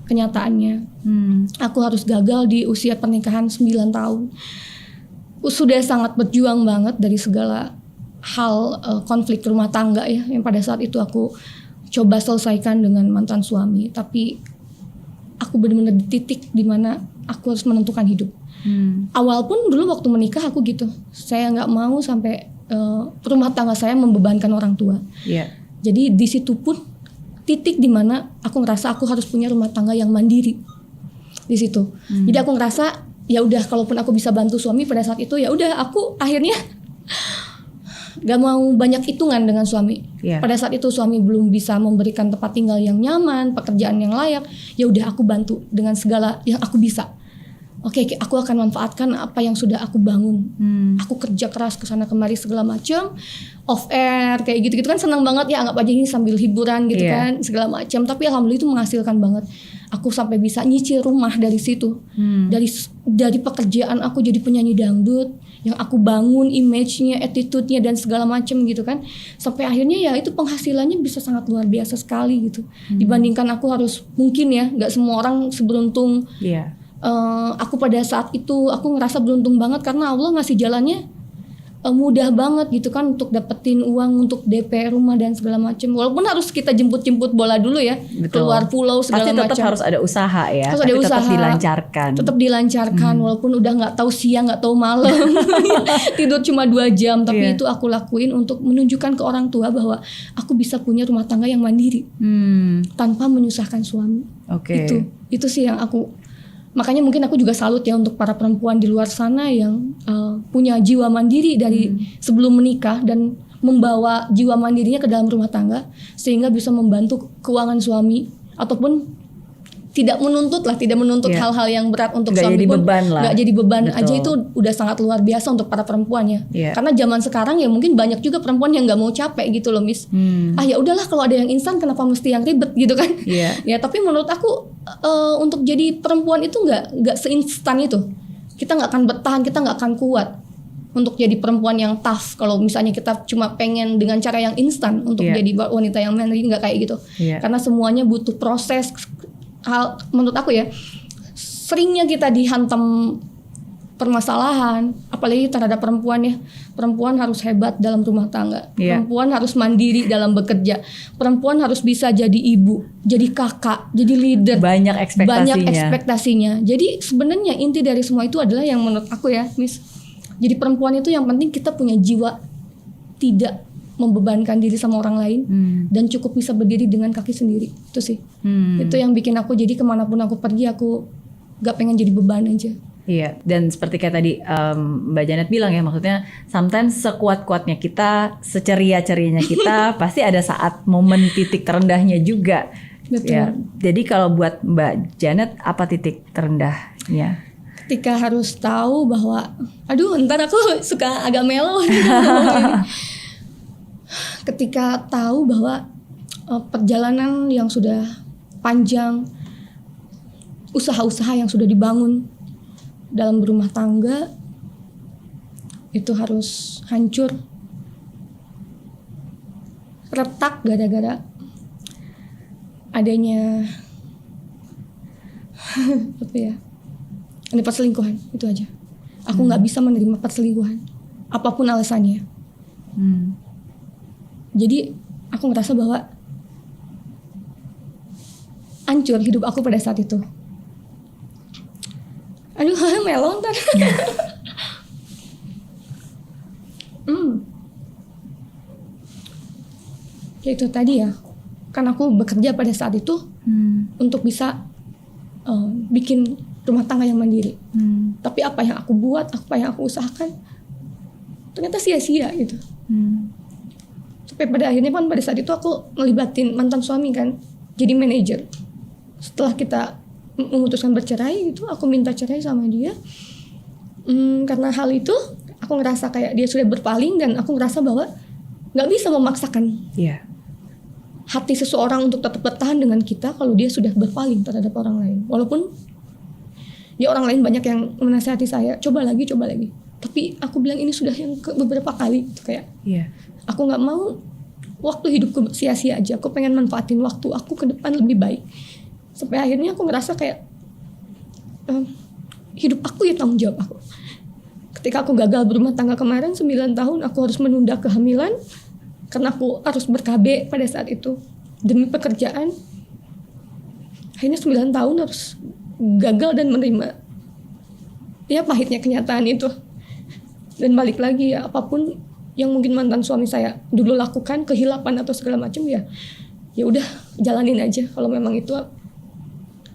kenyataannya. Aku harus gagal di usia pernikahan 9 tahun. Sudah sangat berjuang banget dari segala hal, konflik rumah tangga ya, yang pada saat itu aku coba selesaikan dengan mantan suami. Tapi aku benar-benar di titik dimana aku harus menentukan hidup. Awal pun dulu waktu menikah aku gitu, saya nggak mau sampai rumah tangga saya membebankan orang tua. Jadi di situ pun titik dimana aku ngerasa aku harus punya rumah tangga yang mandiri di situ. Jadi aku ngerasa ya udah, kalaupun aku bisa bantu suami pada saat itu, ya udah, aku akhirnya gak mau banyak hitungan dengan suami. Pada saat itu suami belum bisa memberikan tempat tinggal yang nyaman, pekerjaan yang layak. Ya udah, aku bantu dengan segala yang aku bisa. Oke, aku akan manfaatkan apa yang sudah aku bangun. Aku kerja keras kesana kemari segala macam, off air kayak gitu kan, senang banget ya, anggap aja ini sambil hiburan gitu kan, segala macam. Tapi alhamdulillah itu menghasilkan banget. Aku sampai bisa nyicil rumah dari situ. Dari pekerjaan aku jadi penyanyi dangdut yang aku bangun image-nya, attitude-nya dan segala macam gitu kan. Sampai akhirnya ya itu penghasilannya bisa sangat luar biasa sekali gitu. Dibandingkan aku harus, mungkin ya nggak semua orang seberuntung aku pada saat itu. Aku ngerasa beruntung banget karena Allah ngasih jalannya mudah banget gitu kan, untuk dapetin uang untuk DP rumah dan segala macam. Walaupun harus kita jemput bola dulu ya. Betul. Keluar pulau segala macam. Pasti tetap harus ada usaha ya. Harus ada usaha. Tetap dilancarkan. Walaupun udah nggak tahu siang, nggak tahu malam, tidur cuma 2 jam. Tapi itu aku lakuin untuk menunjukkan ke orang tua bahwa aku bisa punya rumah tangga yang mandiri tanpa menyusahkan suami. Itu sih yang aku. Makanya mungkin aku juga salut ya untuk para perempuan di luar sana yang punya jiwa mandiri dari sebelum menikah dan membawa jiwa mandirinya ke dalam rumah tangga sehingga bisa membantu keuangan suami, ataupun tidak menuntut hal-hal yang berat untuk gak suami jadi pun. Beban lah. Gak jadi beban. Betul. Aja itu udah sangat luar biasa untuk para perempuan ya. Karena zaman sekarang ya mungkin banyak juga perempuan yang gak mau capek gitu loh, Miss. Ya udahlah, kalau ada yang instan kenapa mesti yang ribet gitu kan. Ya tapi menurut aku untuk jadi perempuan itu gak seinstan itu. Kita gak akan bertahan, kita gak akan kuat untuk jadi perempuan yang tough kalau misalnya kita cuma pengen dengan cara yang instan untuk jadi wanita yang mandiri. Gak kayak gitu. Karena semuanya butuh proses. Hal menurut aku ya, seringnya kita dihantam permasalahan, apalagi terhadap perempuan ya. Perempuan harus hebat dalam rumah tangga. Perempuan harus mandiri dalam bekerja. Perempuan harus bisa jadi ibu, jadi kakak, jadi leader. Banyak ekspektasinya. Jadi sebenarnya inti dari semua itu adalah yang menurut aku ya, Miss. Jadi perempuan itu yang penting kita punya jiwa tidak membebankan diri sama orang lain dan cukup bisa berdiri dengan kaki sendiri. Itu sih. Itu yang bikin aku jadi kemanapun aku pergi, aku gak pengen jadi beban aja. Iya, dan seperti kayak tadi Mbak Janet bilang ya, maksudnya sometimes sekuat-kuatnya kita, seceria-cerianya kita pasti ada saat momen titik terendahnya juga. Betul. Ya, jadi kalau buat Mbak Janet apa titik terendahnya? Ketika harus tahu bahwa, aduh ntar aku suka agak melo. Ketika tahu bahwa perjalanan yang sudah panjang, usaha-usaha yang sudah dibangun dalam berumah tangga itu harus hancur, retak gara-gara adanya apa ya, ini perselingkuhan. Itu aja. Aku nggak bisa menerima perselingkuhan apapun alasannya. Jadi aku ngerasa bahwa hancur hidup aku pada saat itu. Aduh, melon ntar. Ya itu tadi ya, kan aku bekerja pada saat itu untuk bisa bikin rumah tangga yang mandiri. Tapi apa yang aku buat, apa yang aku usahakan, ternyata sia-sia gitu. Sampai pada akhirnya kan pada saat itu aku ngelibatin mantan suami kan, jadi manajer. Setelah kita memutuskan bercerai gitu, aku minta cerai sama dia. Karena hal itu, aku ngerasa kayak dia sudah berpaling dan aku ngerasa bahwa nggak bisa memaksakan hati seseorang untuk tetap bertahan dengan kita kalau dia sudah berpaling terhadap orang lain. Walaupun ya orang lain banyak yang menasihati saya, coba lagi. Tapi aku bilang ini sudah yang beberapa kali gitu, kayak aku nggak mau waktu hidupku sia-sia aja. Aku pengen manfaatin waktu aku ke depan lebih baik. Sampai akhirnya aku ngerasa kayak hidup aku ya tanggung jawab aku. Ketika aku gagal berumah tangga kemarin 9 tahun, aku harus menunda kehamilan karena aku harus ber-KB pada saat itu demi pekerjaan. Akhirnya 9 tahun harus gagal dan menerima ya pahitnya kenyataan itu. Dan balik lagi ya, apapun yang mungkin mantan suami saya dulu lakukan, kehilapan atau segala macam, ya udah jalanin aja kalau memang itu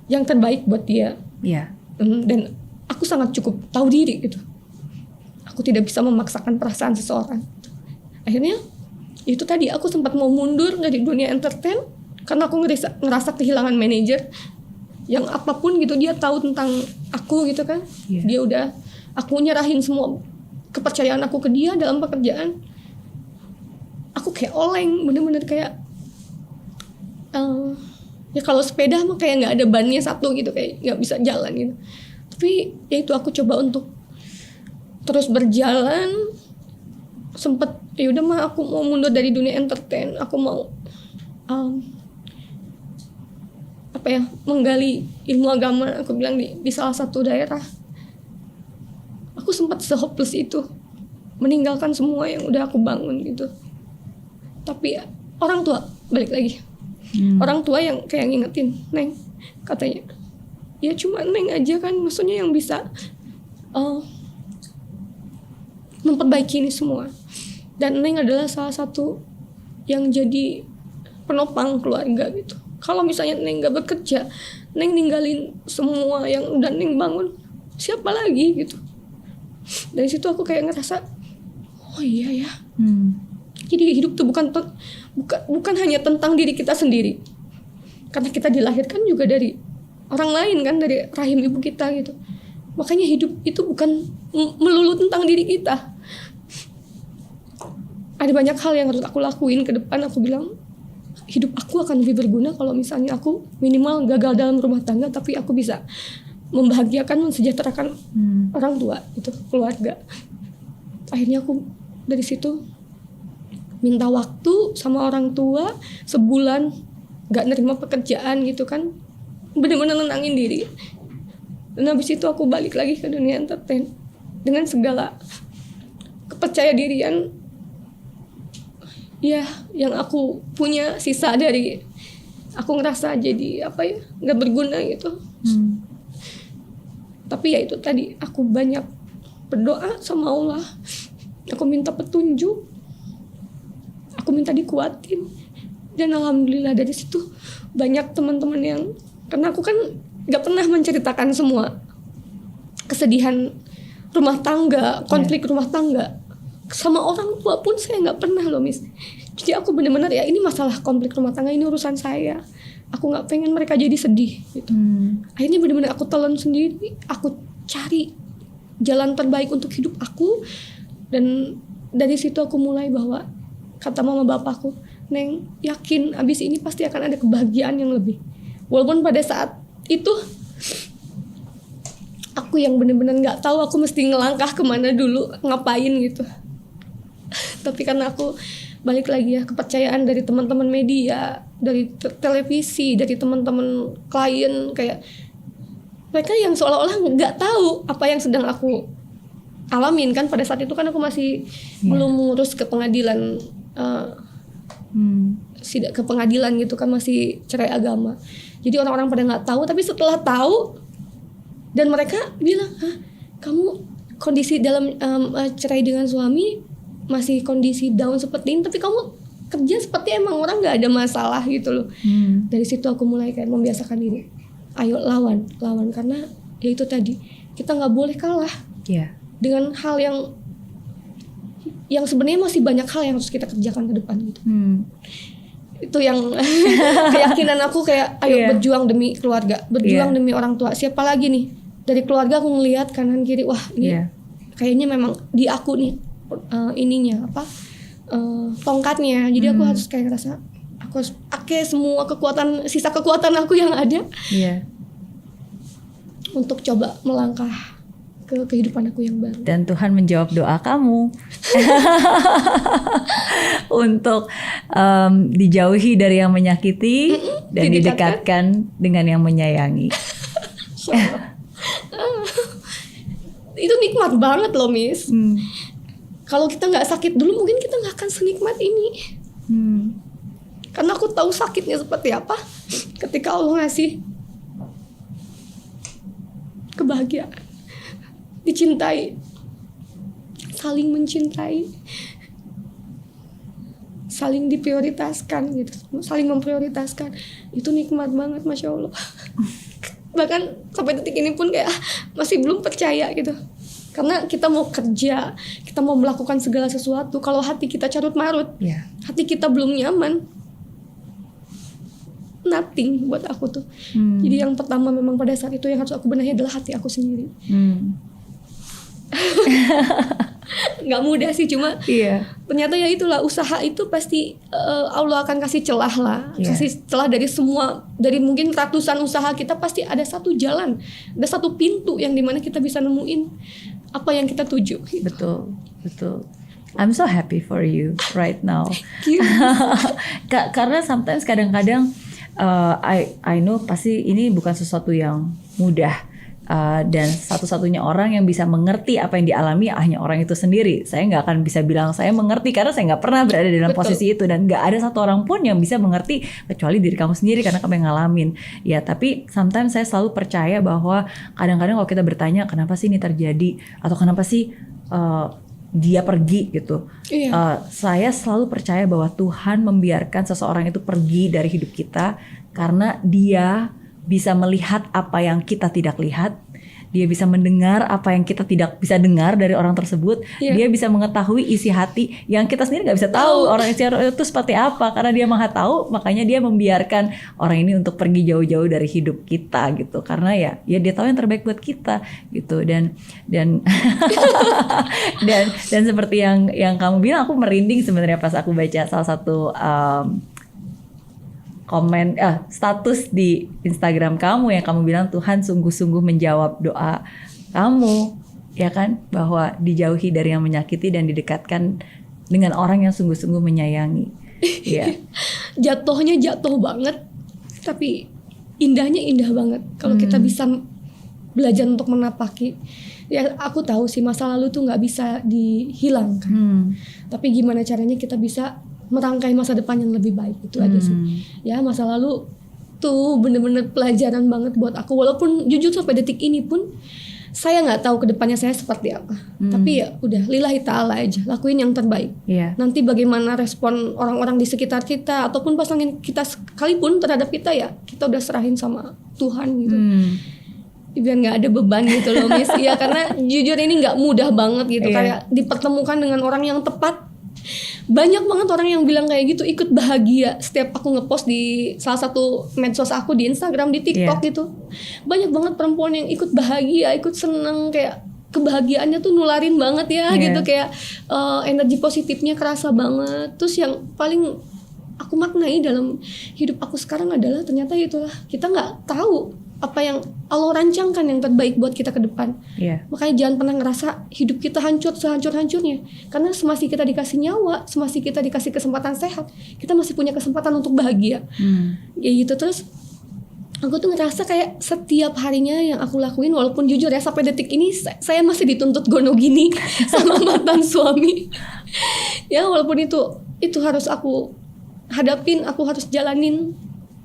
yang terbaik buat dia. Dan aku sangat cukup tahu diri gitu. Aku tidak bisa memaksakan perasaan seseorang. Akhirnya itu tadi, aku sempat mau mundur dari dunia entertain karena aku ngerasa kehilangan manajer yang apapun gitu dia tahu tentang aku gitu kan. Dia udah, aku nyerahin semua kepercayaan aku ke dia dalam pekerjaan. Aku kayak oleng, bener-bener kayak ya kalau sepeda mah kayak nggak ada bannya satu gitu, kayak nggak bisa jalan gitu. Tapi ya itu, aku coba untuk terus berjalan. Sempet ya udah mah aku mau mundur dari dunia entertain, aku mau menggali ilmu agama. Aku bilang di salah satu daerah. Aku sempat se-hopeless itu, meninggalkan semua yang udah aku bangun gitu. Tapi ya, orang tua balik lagi, orang tua yang kayak ngingetin, Neng, katanya ya cuma Neng aja kan maksudnya yang bisa memperbaiki ini semua. Dan Neng adalah salah satu yang jadi penopang keluarga gitu. Kalau misalnya Neng gak bekerja, Neng ninggalin semua yang udah Neng bangun, siapa lagi gitu. Dari situ aku kayak ngerasa, oh iya ya. Jadi hidup tuh bukan hanya tentang diri kita sendiri. Karena kita dilahirkan juga dari orang lain kan, dari rahim ibu kita gitu. Makanya hidup itu bukan melulu tentang diri kita. Ada banyak hal yang harus aku lakuin ke depan. Aku bilang hidup aku akan lebih berguna kalau misalnya aku minimal gagal dalam rumah tangga, tapi aku bisa membahagiakan, mensejahterakan orang tua itu, keluarga. Akhirnya aku dari situ minta waktu sama orang tua sebulan, gak nerima pekerjaan gitu kan, bener-bener nenangin diri. Dan habis itu aku balik lagi ke dunia entertain dengan segala kepercaya dirian ya yang aku punya, sisa dari aku ngerasa jadi gak berguna gitu. Tapi ya itu tadi, aku banyak berdoa sama Allah, aku minta petunjuk, aku minta dikuatin. Dan alhamdulillah dari situ banyak teman-teman yang, karena aku kan gak pernah menceritakan semua kesedihan rumah tangga, konflik rumah tangga sama orang tua pun saya gak pernah loh, Miss. Jadi aku benar-benar ya, ini masalah konflik rumah tangga, ini urusan saya. Aku gak pengen mereka jadi sedih gitu. Akhirnya benar-benar aku telan sendiri, aku cari jalan terbaik untuk hidup aku. Dan dari situ aku mulai bahwa, kata mama bapakku, Neng, yakin abis ini pasti akan ada kebahagiaan yang lebih. Walaupun pada saat itu aku yang benar-benar gak tahu aku mesti ngelangkah kemana dulu, ngapain gitu. Tapi karena aku balik lagi ya, kepercayaan dari teman-teman media, dari televisi, dari teman-teman klien, kayak mereka yang seolah-olah nggak tahu apa yang sedang aku alamin kan. Pada saat itu kan aku masih belum ngurus ke pengadilan, ke pengadilan gitu kan, masih cerai agama. Jadi orang-orang pada nggak tahu, tapi setelah tahu Dan mereka bilang, hah, kamu kondisi dalam cerai dengan suami masih kondisi down seperti ini, tapi kamu kerja seperti emang orang nggak ada masalah gitu loh. Dari situ aku mulai kayak membiasakan diri, ayo lawan karena ya itu tadi, kita nggak boleh kalah dengan hal yang sebenarnya masih banyak hal yang harus kita kerjakan ke depan gitu. Itu yang keyakinan aku, kayak ayo berjuang demi keluarga, berjuang demi orang tua. Siapa lagi nih dari keluarga aku ngelihat kanan kiri, wah ini kayaknya memang di aku nih ininya apa tongkatnya. Jadi aku harus kayak ngerasa aku harus pakai semua sisa kekuatan aku yang ada untuk coba melangkah ke kehidupan aku yang baru. Dan Tuhan menjawab doa kamu untuk dijauhi dari yang menyakiti dan didekatkan dengan yang menyayangi. Itu nikmat banget loh, Miss. Kalau kita nggak sakit dulu, mungkin kita nggak akan senikmat ini. Karena aku tahu sakitnya seperti apa ketika Allah ngasih kebahagiaan, dicintai, saling mencintai, saling diprioritaskan gitu, saling memprioritaskan. Itu nikmat banget, Masya Allah. Bahkan sampai detik ini pun kayak masih belum percaya gitu. Karena kita mau kerja, kita mau melakukan segala sesuatu, kalau hati kita carut marut, hati kita belum nyaman, nothing buat aku tuh. Jadi yang pertama memang pada saat itu yang harus aku benahi adalah hati aku sendiri. Nggak mudah sih, cuma ternyata ya itulah, usaha itu pasti Allah akan kasih celah lah, kasih celah dari mungkin ratusan usaha kita, pasti ada satu jalan, ada satu pintu yang dimana kita bisa nemuin apa yang kita tuju. Betul. I'm so happy for you right now. Karena sometimes kadang-kadang I know pasti ini bukan sesuatu yang mudah. Dan satu-satunya orang yang bisa mengerti apa yang dialami hanya orang itu sendiri. Saya nggak akan bisa bilang saya mengerti karena saya nggak pernah berada dalam posisi itu, dan nggak ada satu orang pun yang bisa mengerti kecuali diri kamu sendiri karena kamu yang ngalamin. Ya, tapi sometimes saya selalu percaya bahwa kadang-kadang kalau kita bertanya kenapa sih ini terjadi atau kenapa sih dia pergi gitu, saya selalu percaya bahwa Tuhan membiarkan seseorang itu pergi dari hidup kita karena Dia bisa melihat apa yang kita tidak lihat, dia bisa mendengar apa yang kita tidak bisa dengar dari orang tersebut, dia bisa mengetahui isi hati yang kita sendiri nggak bisa tahu orang itu seperti apa, karena dia maha tahu, makanya dia membiarkan orang ini untuk pergi jauh-jauh dari hidup kita gitu, karena ya dia tahu yang terbaik buat kita gitu. Dan dan seperti yang kamu bilang, aku merinding sebenarnya pas aku baca salah satu komen status di Instagram kamu yang kamu bilang Tuhan sungguh-sungguh menjawab doa kamu, ya kan, bahwa dijauhi dari yang menyakiti dan didekatkan dengan orang yang sungguh-sungguh menyayangi. Jatuhnya jatuh banget, tapi indahnya indah banget kalau kita bisa belajar untuk menapaki. Ya aku tahu sih masa lalu tuh nggak bisa dihilangkan, tapi gimana caranya kita bisa merangkai masa depan yang lebih baik, itu aja sih. Ya masa lalu tuh bener-bener pelajaran banget buat aku, walaupun jujur sampai detik ini pun saya nggak tahu kedepannya saya seperti apa. Tapi ya udah, lillahi ta'ala aja, lakuin yang terbaik. Nanti bagaimana respon orang-orang di sekitar kita ataupun pasangan kita sekalipun terhadap kita, ya kita udah serahin sama Tuhan gitu. Biar nggak ada beban gitu loh, Miss. Ya karena jujur ini nggak mudah banget gitu, kayak dipertemukan dengan orang yang tepat. Banyak banget orang yang bilang kayak gitu, ikut bahagia setiap aku ngepost di salah satu medsos aku, di Instagram, di TikTok gitu. Banyak banget perempuan yang ikut bahagia, ikut seneng, kayak kebahagiaannya tuh nularin banget ya gitu, kayak energi positifnya kerasa banget. Terus yang paling aku maknai dalam hidup aku sekarang adalah ternyata itulah, kita nggak tahu apa yang Allah rancangkan yang terbaik buat kita ke depan. Makanya jangan pernah ngerasa hidup kita hancur sehancur-hancurnya, karena semasih kita dikasih nyawa, semasih kita dikasih kesempatan sehat, kita masih punya kesempatan untuk bahagia. Ya gitu. Terus aku tuh ngerasa kayak setiap harinya yang aku lakuin, walaupun jujur ya sampai detik ini saya masih dituntut gono gini sama mantan suami. Ya walaupun itu harus aku hadapin, aku harus jalanin.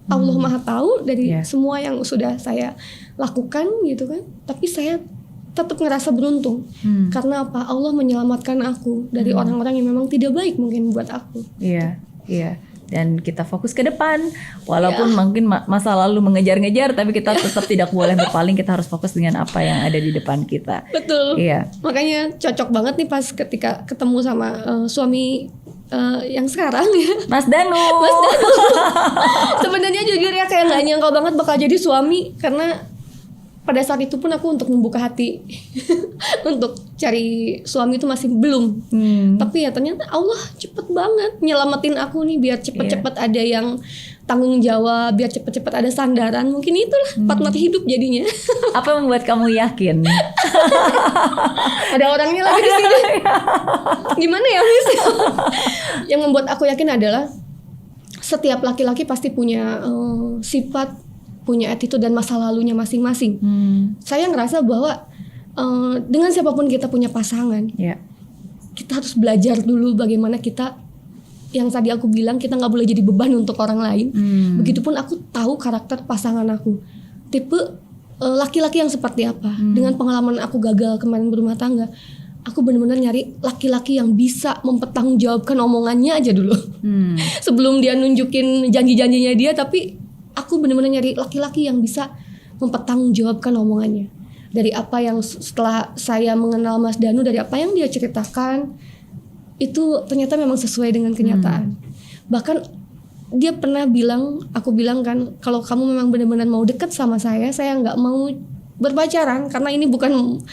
Allah Maha tahu dari Iya. semua yang sudah saya lakukan gitu kan. Tapi saya tetap ngerasa beruntung. Karena apa? Allah menyelamatkan aku dari orang-orang yang memang tidak baik mungkin buat aku. Iya, iya. Dan kita fokus ke depan, walaupun mungkin masa lalu mengejar-ngejar, tapi kita tetap tidak boleh berpaling. Kita harus fokus dengan apa yang ada di depan kita. Betul. Iya. Makanya cocok banget nih pas ketika ketemu sama suami yang sekarang ya. Mas Danu. Sebenarnya jujur ya kayak nggak nyangka banget bakal jadi suami, karena pada saat itu pun aku untuk membuka hati untuk cari suami itu masih belum. Tapi ya ternyata Allah cepet banget nyelamatin aku nih, biar cepet-cepet ada yang tanggung jawab, biar cepet-cepet ada sandaran. Mungkin itulah partner hidup jadinya. Apa yang membuat kamu yakin? Ada orangnya lagi di sini. Gimana ya, Miss? Yang membuat aku yakin adalah setiap laki-laki pasti punya sifat, punya attitude dan masa lalunya masing-masing. Saya ngerasa bahwa dengan siapapun kita punya pasangan, kita harus belajar dulu bagaimana kita, yang tadi aku bilang, kita nggak boleh jadi beban untuk orang lain. Begitupun aku tahu karakter pasangan aku, tipe laki-laki yang seperti apa. Dengan pengalaman aku gagal kemarin berumah tangga, aku benar-benar nyari laki-laki yang bisa mempertanggungjawabkan omongannya aja dulu. Sebelum dia nunjukin janji-janjinya dia, tapi aku benar-benar nyari laki-laki yang bisa mempertanggungjawabkan omongannya. Dari apa yang setelah saya mengenal Mas Danu, dari apa yang dia ceritakan, itu ternyata memang sesuai dengan kenyataan. Bahkan dia pernah bilang, aku bilang kan, kalau kamu memang benar-benar mau dekat sama saya nggak mau berpacaran, karena ini bukan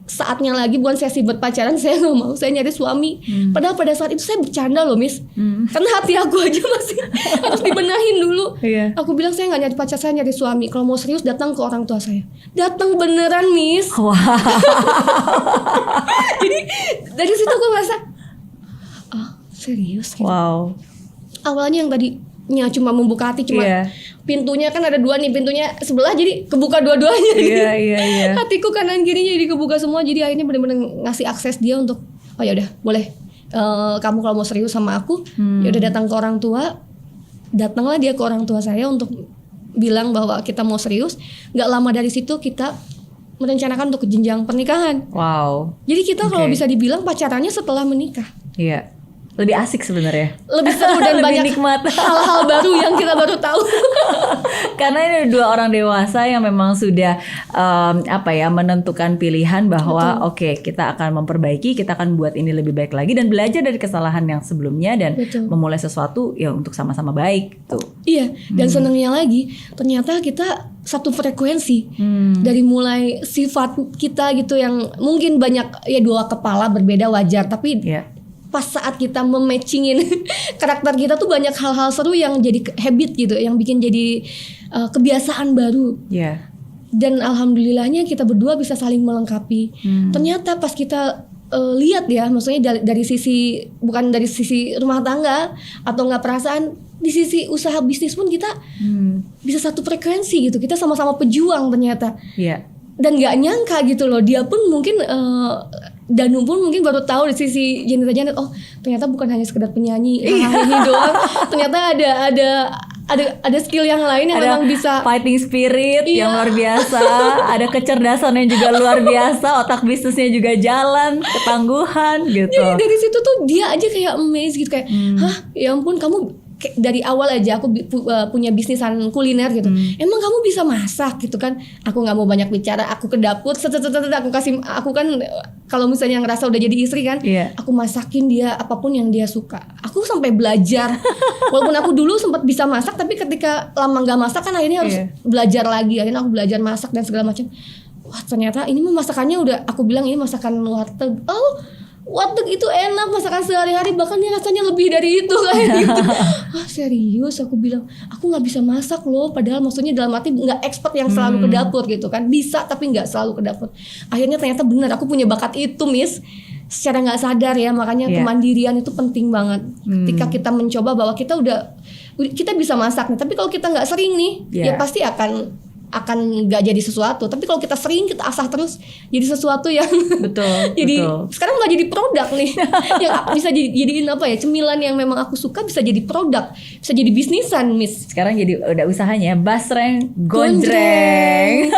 saatnya lagi, bukan sesi berpacaran, saya nggak mau, saya nyari suami. Padahal pada saat itu saya bercanda loh, Miss, karena hati aku aja masih harus dibenahin dulu. Aku bilang saya nggak nyari pacar, saya nyari suami. Kalau mau serius datang ke orang tua saya. Datang beneran, Miss. Jadi dari situ aku merasa, serius gitu. Wow. Awalnya yang tadinya cuma membuka hati, cuma pintunya kan ada dua nih, pintunya sebelah jadi kebuka dua-duanya. Iya. Hatiku kanan kirinya jadi kebuka semua, jadi akhirnya benar-benar ngasih akses dia untuk, oh ya udah boleh, kamu kalau mau serius sama aku, ya udah datang ke orang tua. Datanglah dia ke orang tua saya untuk bilang bahwa kita mau serius. Gak lama dari situ kita merencanakan untuk ke jenjang pernikahan. Wow. Jadi kita kalau bisa dibilang pacarannya setelah menikah. Iya. Lebih asik sebenarnya. Lebih seru dan Lebih banyak nikmat. hal-hal baru yang kita baru tahu. Karena ini dua orang dewasa yang memang sudah menentukan pilihan bahwa oke, kita akan memperbaiki, kita akan buat ini lebih baik lagi dan belajar dari kesalahan yang sebelumnya dan memulai sesuatu ya untuk sama-sama baik tuh. Iya, dan senangnya lagi ternyata kita satu frekuensi. Dari mulai sifat kita gitu yang mungkin banyak ya, dua kepala berbeda wajar, tapi pas saat kita mematchingin karakter kita tuh banyak hal-hal seru yang jadi habit gitu, yang bikin jadi kebiasaan baru. Dan alhamdulillahnya kita berdua bisa saling melengkapi. Ternyata pas kita lihat ya, maksudnya dari sisi, bukan dari sisi rumah tangga atau nggak perasaan, di sisi usaha bisnis pun kita bisa satu frekuensi gitu. Kita sama-sama pejuang ternyata. Dan nggak nyangka gitu loh, dia pun mungkin Danu pun mungkin baru tahu di sisi Janita, oh ternyata bukan hanya sekedar penyanyi ini doang, ternyata ada skill yang lain yang memang bisa, fighting spirit yang luar biasa, ada kecerdasan yang juga luar biasa, otak bisnisnya juga jalan, ketangguhan gitu. Jadi dari situ tuh dia aja kayak amazed gitu, kayak ya ampun, kamu dari awal aja aku punya bisnisan kuliner gitu. Emang kamu bisa masak gitu kan? Aku nggak mau banyak bicara. Aku ke dapur, aku kan kalau misalnya ngerasa udah jadi istri kan, aku masakin dia apapun yang dia suka. Aku sampai belajar. Walaupun aku dulu sempat bisa masak, tapi ketika lama nggak masak kan akhirnya harus belajar lagi. Akhirnya aku belajar masak dan segala macam. Wah ternyata ini mah masakannya udah, aku bilang ini masakan warteg. Oh, warteg itu enak, masakan sehari-hari, bahkan dia rasanya lebih dari itu kayak gitu. Serius, aku bilang aku nggak bisa masak loh, padahal maksudnya dalam arti nggak expert yang selalu ke dapur gitu kan, bisa tapi nggak selalu ke dapur. Akhirnya ternyata benar aku punya bakat itu, Miss, secara nggak sadar ya. Makanya kemandirian itu penting banget. Ketika kita mencoba bahwa kita bisa masak nih, tapi kalau kita nggak sering nih, ya pasti akan akan nggak jadi sesuatu. Tapi kalau kita sering kita asah terus jadi sesuatu yang Betul. jadi betul. sekarang nggak jadi produk nih yang bisa jadiin apa ya, cemilan yang memang aku suka bisa jadi produk, bisa jadi bisnisan, Miss. Sekarang jadi udah usahanya basreng gonjreng.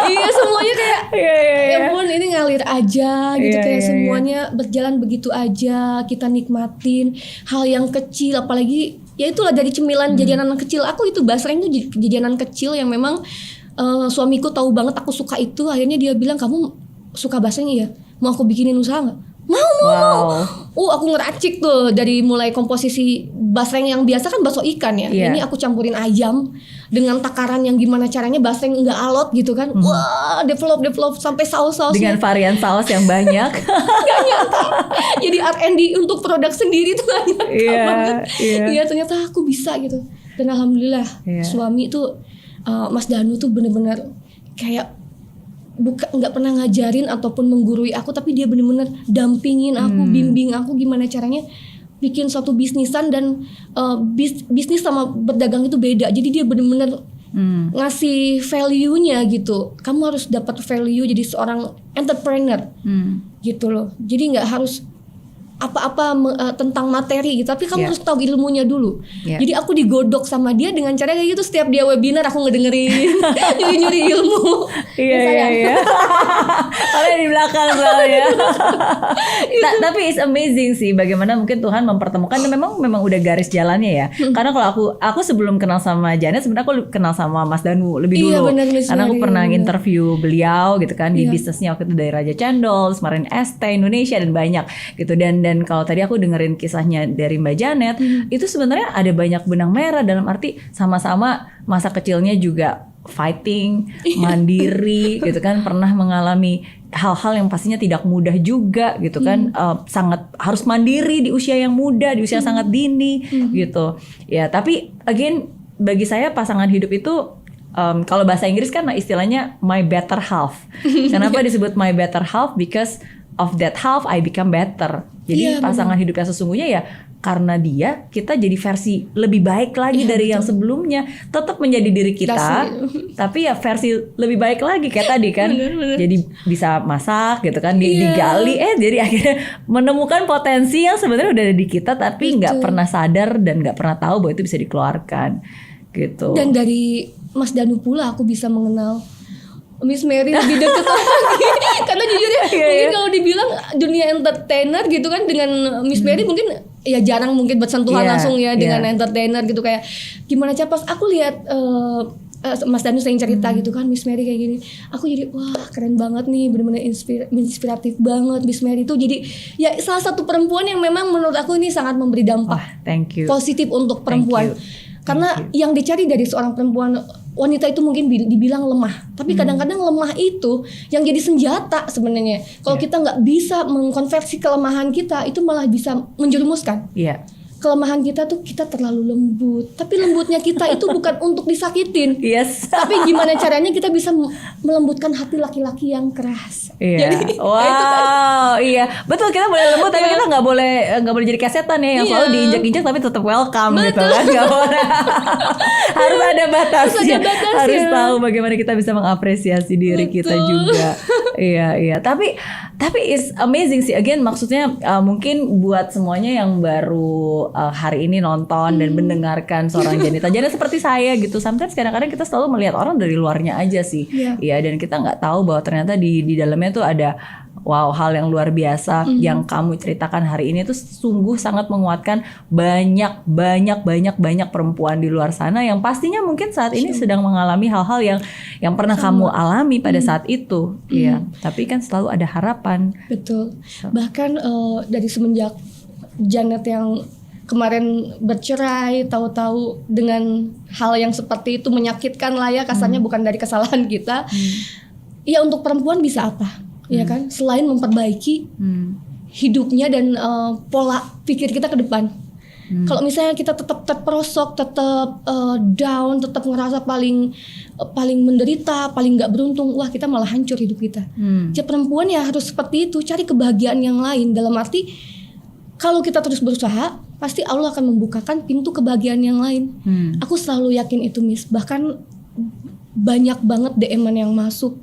Iya, semuanya kayak Iya. ya ampun, ini ngalir aja gitu. Iya, Kayak iya, semuanya berjalan begitu aja, kita nikmatin hal yang kecil, apalagi ya itulah dari cemilan jajanan kecil. Aku itu basreng tuh jajanan kecil yang memang suamiku tahu banget aku suka itu. Akhirnya dia bilang, kamu suka basreng ya, mau aku bikinin usaha nggak? Mau. Aku ngeracik tuh dari mulai komposisi basreng yang biasa kan bakso ikan ya. Iya. Ini aku campurin ayam dengan takaran yang gimana caranya basreng nggak alot gitu kan. Wah, develop sampai saus-sausnya. Dengan varian saus yang banyak. Gak nyata. Jadi R&D untuk produk sendiri tuh gak nyata Iya, banget. iya. Iya, ternyata aku bisa gitu. Dan alhamdulillah Iya. suami tuh Mas Danu tuh bener-bener kayak nggak pernah ngajarin ataupun menggurui aku, tapi dia bener-bener dampingin aku, bimbing aku gimana caranya bikin suatu bisnisan. Dan bisnis sama berdagang itu beda. Jadi dia bener-bener ngasih value-nya gitu. Kamu harus dapat value jadi seorang entrepreneur gitu loh. Jadi nggak harus apa-apa tentang materi gitu, tapi kamu Yeah. harus tahu ilmunya dulu. Yeah. Jadi aku digodok sama dia dengan cara kayak gitu. Setiap dia webinar aku ngedengerin, nyuri ilmu. Iya. Ada di belakang soalnya. Tapi it's amazing sih bagaimana mungkin Tuhan mempertemukan, dan memang udah garis jalannya ya. Karena kalau aku sebelum kenal sama Janet, sebenarnya aku kenal sama Mas Danu lebih dulu. Iya, benar, Miss Karena aku Mary, pernah benar. interview beliau gitu kan di Iya. bisnisnya waktu itu dari Raja Cendol, kemarin ST Indonesia dan banyak gitu. Dan kalau tadi aku dengerin kisahnya dari Mbak Janet, itu sebenarnya ada banyak benang merah, dalam arti sama-sama masa kecilnya juga fighting, mandiri gitu kan, pernah mengalami hal-hal yang pastinya tidak mudah juga gitu kan, sangat harus mandiri di usia yang muda, di usia sangat dini gitu. Ya, tapi again bagi saya pasangan hidup itu kalau bahasa Inggris kan istilahnya my better half. Kenapa disebut my better half? Because of that half I become better. Jadi Iya, pasangan hidup yang sesungguhnya ya karena dia, kita jadi versi lebih baik lagi dari yang sebelumnya. Tetap menjadi diri kita, tapi ya versi lebih baik lagi kayak tadi kan. Bener. Jadi bisa masak gitu kan, Iya. digali, jadi akhirnya menemukan potensi yang sebenarnya udah ada di kita, tapi nggak pernah sadar dan nggak pernah tahu bahwa itu bisa dikeluarkan gitu. Dan dari Mas Danu pula aku bisa mengenal Miss Mary lebih dekat lagi. Karena jujur ya, mungkin kalau dibilang dunia entertainer gitu kan, dengan Miss Mary mungkin ya jarang mungkin bersentuhan langsung ya dengan entertainer gitu. Kayak gimana cara pas aku lihat Mas Danu sering cerita gitu kan, Miss Mary kayak gini, aku jadi wah keren banget nih, benar-benar inspiratif banget Miss Mary itu. Jadi ya salah satu perempuan yang memang menurut aku ini sangat memberi dampak Thank you. positif untuk perempuan. Karena yang dicari dari seorang perempuan, wanita itu mungkin dibilang lemah, tapi kadang-kadang lemah itu yang jadi senjata sebenarnya. Kalau kita nggak bisa mengkonversi kelemahan kita, itu malah bisa menjerumuskan. Iya. Kelemahan kita tuh kita terlalu lembut, tapi lembutnya kita itu bukan untuk disakitin. Yes. Tapi gimana caranya kita bisa melembutkan hati laki-laki yang keras. Iya. Jadi, Wow, iya. Betul, kita boleh lembut tapi kita nggak boleh jadi kayak setan ya yang Iya. selalu diinjak-injak tapi tetap welcome gitu kan. Nggak boleh. Harus ada batasnya. Harus tahu bagaimana kita bisa mengapresiasi diri kita juga. Iya. Tapi it's amazing sih. Again, maksudnya mungkin buat semuanya yang baru hari ini nonton dan mendengarkan seorang Janita seperti saya gitu. Sometimes kadang-kadang kita selalu melihat orang dari luarnya aja sih. Iya, dan kita nggak tahu bahwa ternyata di dalamnya tuh ada hal yang luar biasa yang kamu ceritakan hari ini tuh sungguh sangat menguatkan banyak perempuan di luar sana yang pastinya mungkin saat ini sedang mengalami hal-hal yang pernah kamu alami pada saat itu. Iya, tapi kan selalu ada harapan. Betul. Bahkan dari semenjak Janet yang kemarin bercerai, tahu-tahu dengan hal yang seperti itu menyakitkan lah ya, kasarnya bukan dari kesalahan kita. Ya untuk perempuan bisa apa? Ya kan? Selain memperbaiki hidupnya dan pola pikir kita ke depan. Kalau misalnya kita tetap terperosok, tetap down, tetap ngerasa paling menderita, paling nggak beruntung, wah kita malah hancur hidup kita. Jadi perempuan ya harus seperti itu, cari kebahagiaan yang lain. Dalam arti kalau kita terus berusaha, pasti Allah akan membukakan pintu kebahagiaan yang lain. Aku selalu yakin itu, Miss. Bahkan banyak banget DM-an yang masuk.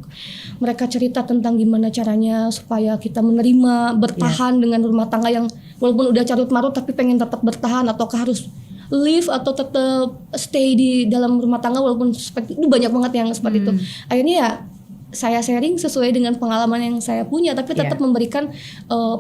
Mereka cerita tentang gimana caranya supaya kita menerima, bertahan dengan rumah tangga yang walaupun udah carut marut tapi pengen tetap bertahan, ataukah harus live atau tetap stay di dalam rumah tangga walaupun seperti itu. Banyak banget yang seperti itu. Akhirnya ya saya sharing sesuai dengan pengalaman yang saya punya, tapi tetap memberikan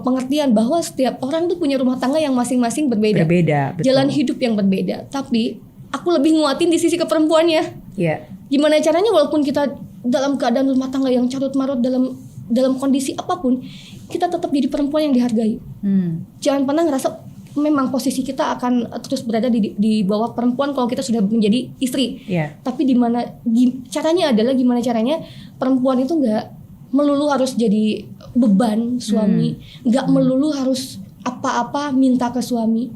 pengertian bahwa setiap orang tuh punya rumah tangga yang masing-masing berbeda. Betul. Jalan hidup yang berbeda. Tapi aku lebih nguatin di sisi keperempuannya. Iya. Gimana caranya walaupun kita dalam keadaan rumah tangga yang carut marut, dalam kondisi apapun, kita tetap jadi perempuan yang dihargai. Jangan pernah ngerasa memang posisi kita akan terus berada di bawah perempuan kalau kita sudah menjadi istri. Tapi caranya adalah gimana caranya perempuan itu nggak melulu harus jadi beban suami, nggak melulu harus apa-apa minta ke suami.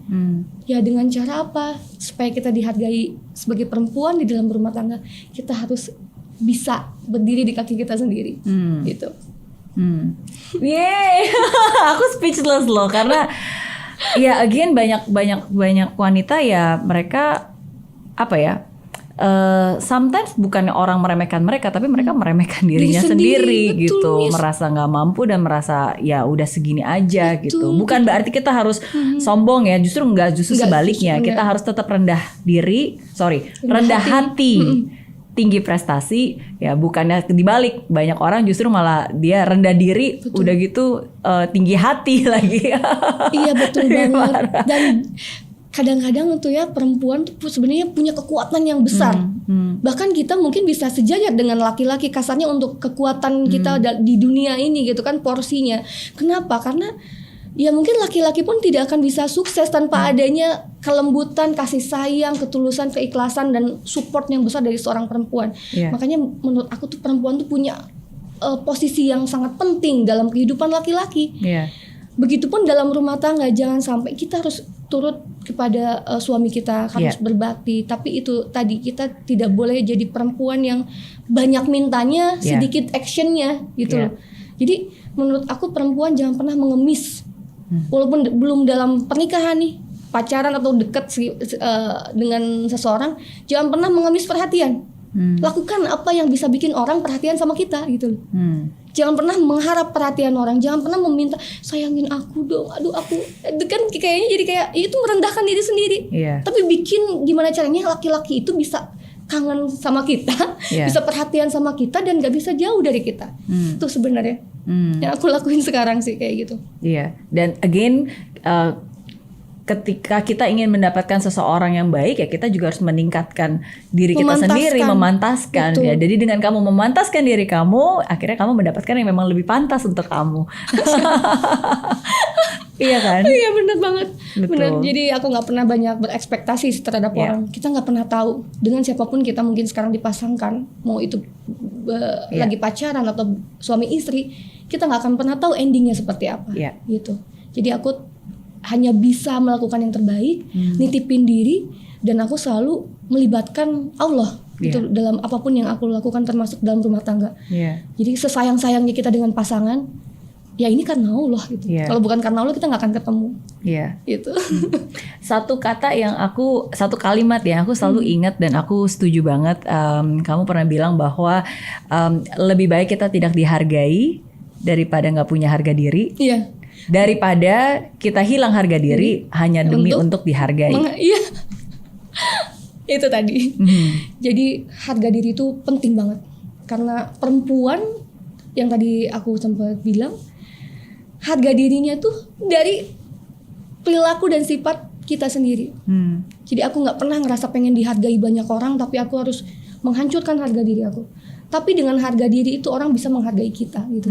Ya dengan cara apa supaya kita dihargai sebagai perempuan di dalam rumah tangga, kita harus bisa berdiri di kaki kita sendiri, gitu. Yeay, aku speechless loh karena ya again banyak wanita ya mereka apa ya? Sometimes bukannya orang meremehkan mereka, tapi mereka meremehkan dirinya sendiri gitu, merasa nggak mampu dan merasa ya udah segini aja gitu. Bukan berarti kita harus sombong ya, justru sebaliknya, kita harus tetap rendah hati. Tinggi prestasi ya, bukannya dibalik, banyak orang justru malah dia rendah diri, udah gitu tinggi hati lagi. Iya betul banget. Dan kadang-kadang tuh ya perempuan tuh sebenarnya punya kekuatan yang besar. Bahkan kita mungkin bisa sejajar dengan laki-laki kasarnya untuk kekuatan kita di dunia ini gitu kan porsinya. Kenapa? Karena ya mungkin laki-laki pun tidak akan bisa sukses tanpa adanya kelembutan, kasih sayang, ketulusan, keikhlasan dan support yang besar dari seorang perempuan. Makanya menurut aku tuh perempuan tuh punya posisi yang sangat penting dalam kehidupan laki-laki. Begitupun dalam rumah tangga, jangan sampai kita harus turut kepada suami kita, harus berbakti. Tapi itu tadi, kita tidak boleh jadi perempuan yang banyak mintanya, sedikit actionnya gitu loh. Jadi menurut aku perempuan jangan pernah mengemis. Walaupun belum dalam pernikahan nih, pacaran atau dekat dengan seseorang, jangan pernah mengemis perhatian. Lakukan apa yang bisa bikin orang perhatian sama kita gitu. Jangan pernah mengharap perhatian orang, jangan pernah meminta sayangin aku dong, aduh aku, itu kan kayaknya jadi kayak itu merendahkan diri sendiri. Tapi bikin gimana caranya laki-laki itu bisa kangen sama kita, bisa perhatian sama kita dan gak bisa jauh dari kita. Itu sebenarnya yang aku lakuin sekarang sih kayak gitu. Dan again ketika kita ingin mendapatkan seseorang yang baik ya kita juga harus meningkatkan diri kita sendiri, memantaskan. Ya, jadi dengan kamu memantaskan diri kamu, akhirnya kamu mendapatkan yang memang lebih pantas untuk kamu. Iya kan? Iya benar banget. Benar. Jadi aku nggak pernah banyak berekspektasi terhadap orang. Kita nggak pernah tahu dengan siapapun kita mungkin sekarang dipasangkan, mau itu lagi pacaran atau suami istri, kita nggak akan pernah tahu endingnya seperti apa. Gitu. Jadi aku hanya bisa melakukan yang terbaik, nitipin diri, dan aku selalu melibatkan Allah gitu dalam apapun yang aku lakukan, termasuk dalam rumah tangga. Jadi sesayang-sayangnya kita dengan pasangan, ya ini karena Allah gitu. Kalau bukan karena Allah kita nggak akan ketemu. Gitu. Satu kalimat yang aku selalu ingat dan aku setuju banget. Kamu pernah bilang bahwa lebih baik kita tidak dihargai daripada nggak punya harga diri. Daripada kita hilang harga diri hanya demi untuk dihargai. Itu tadi. Jadi harga diri itu penting banget. Karena perempuan yang tadi aku sempat bilang, harga dirinya tuh dari perilaku dan sifat kita sendiri. Jadi aku gak pernah ngerasa pengen dihargai banyak orang, tapi aku harus menghancurkan harga diri aku. Tapi dengan harga diri itu orang bisa menghargai kita gitu.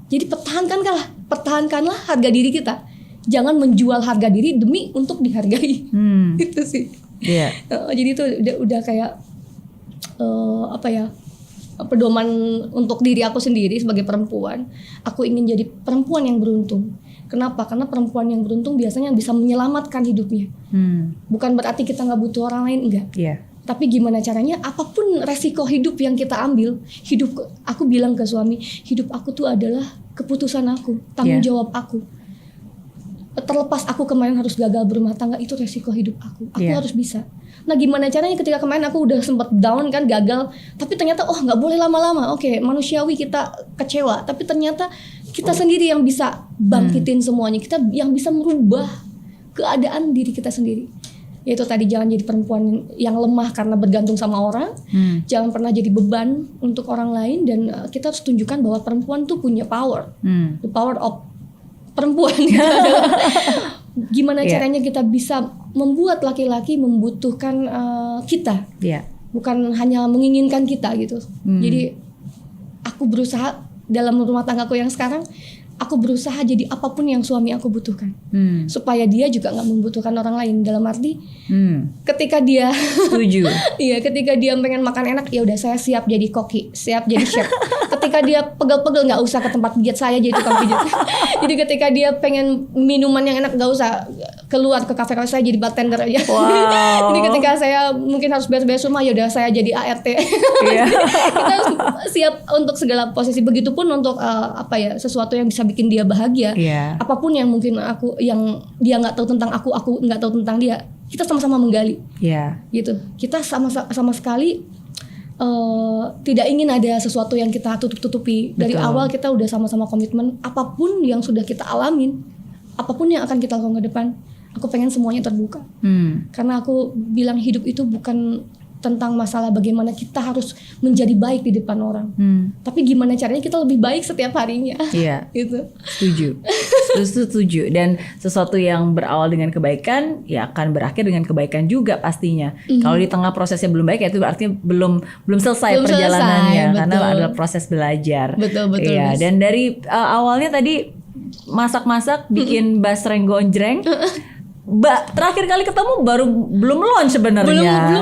Jadi pertahankanlah harga diri kita. Jangan menjual harga diri demi untuk dihargai. Itu sih. Jadi itu udah kayak pedoman untuk diri aku sendiri sebagai perempuan. Aku ingin jadi perempuan yang beruntung. Kenapa? Karena perempuan yang beruntung biasanya bisa menyelamatkan hidupnya. Bukan berarti kita nggak butuh orang lain, enggak. Tapi gimana caranya, apapun resiko hidup yang kita ambil, aku bilang ke suami, hidup aku tuh adalah keputusan aku, tanggung jawab aku. terlepas aku kemarin harus gagal berumah tangga, itu resiko hidup aku harus bisa. Nah gimana caranya ketika kemarin aku udah sempat down kan, gagal, tapi ternyata nggak boleh lama-lama. Oke, manusiawi kita kecewa, tapi ternyata kita sendiri yang bisa bangkitin semuanya, kita yang bisa merubah keadaan diri kita sendiri. Yaitu tadi, jangan jadi perempuan yang lemah karena bergantung sama orang, jangan pernah jadi beban untuk orang lain, dan kita harus tunjukkan bahwa perempuan tuh punya power, the power of perempuan. Gimana caranya kita bisa membuat laki-laki membutuhkan kita, bukan hanya menginginkan kita gitu. Jadi aku berusaha dalam rumah tanggaku yang sekarang, aku berusaha jadi apapun yang suami aku butuhkan, supaya dia juga nggak membutuhkan orang lain. Dalam arti, ketika dia setuju, iya, ketika dia pengen makan enak, ya udah saya siap jadi koki, siap jadi chef. Ketika dia pegel-pegel, nggak usah ke tempat pijat, saya jadi tukang pijat. Jadi ketika dia pengen minuman yang enak, nggak usah keluar ke kafe, saya jadi bartender aja. Jadi ketika saya mungkin harus beres-beres rumah, ya udah saya jadi ART. Kita harus siap untuk segala posisi. Begitupun untuk sesuatu yang bisa bikin dia bahagia. Apapun yang mungkin yang dia nggak tahu tentang aku nggak tahu tentang dia, kita sama-sama menggali. Gitu. Kita sama sekali tidak ingin ada sesuatu yang kita tutup-tutupi. Dari awal kita udah sama-sama komitmen, apapun yang sudah kita alamin, apapun yang akan kita lakukan ke depan, aku pengen semuanya terbuka. Karena aku bilang hidup itu bukan tentang masalah bagaimana kita harus menjadi baik di depan orang, tapi gimana caranya kita lebih baik setiap harinya. Gitu. Setuju. Dan sesuatu yang berawal dengan kebaikan ya akan berakhir dengan kebaikan juga pastinya. Kalau di tengah prosesnya belum baik, ya itu berarti belum selesai perjalanannya, karena adalah proses belajar. Betul. Iya. Dan dari awalnya tadi masak-masak, bikin basreng gonjreng. Terakhir kali ketemu belum launch sebenarnya.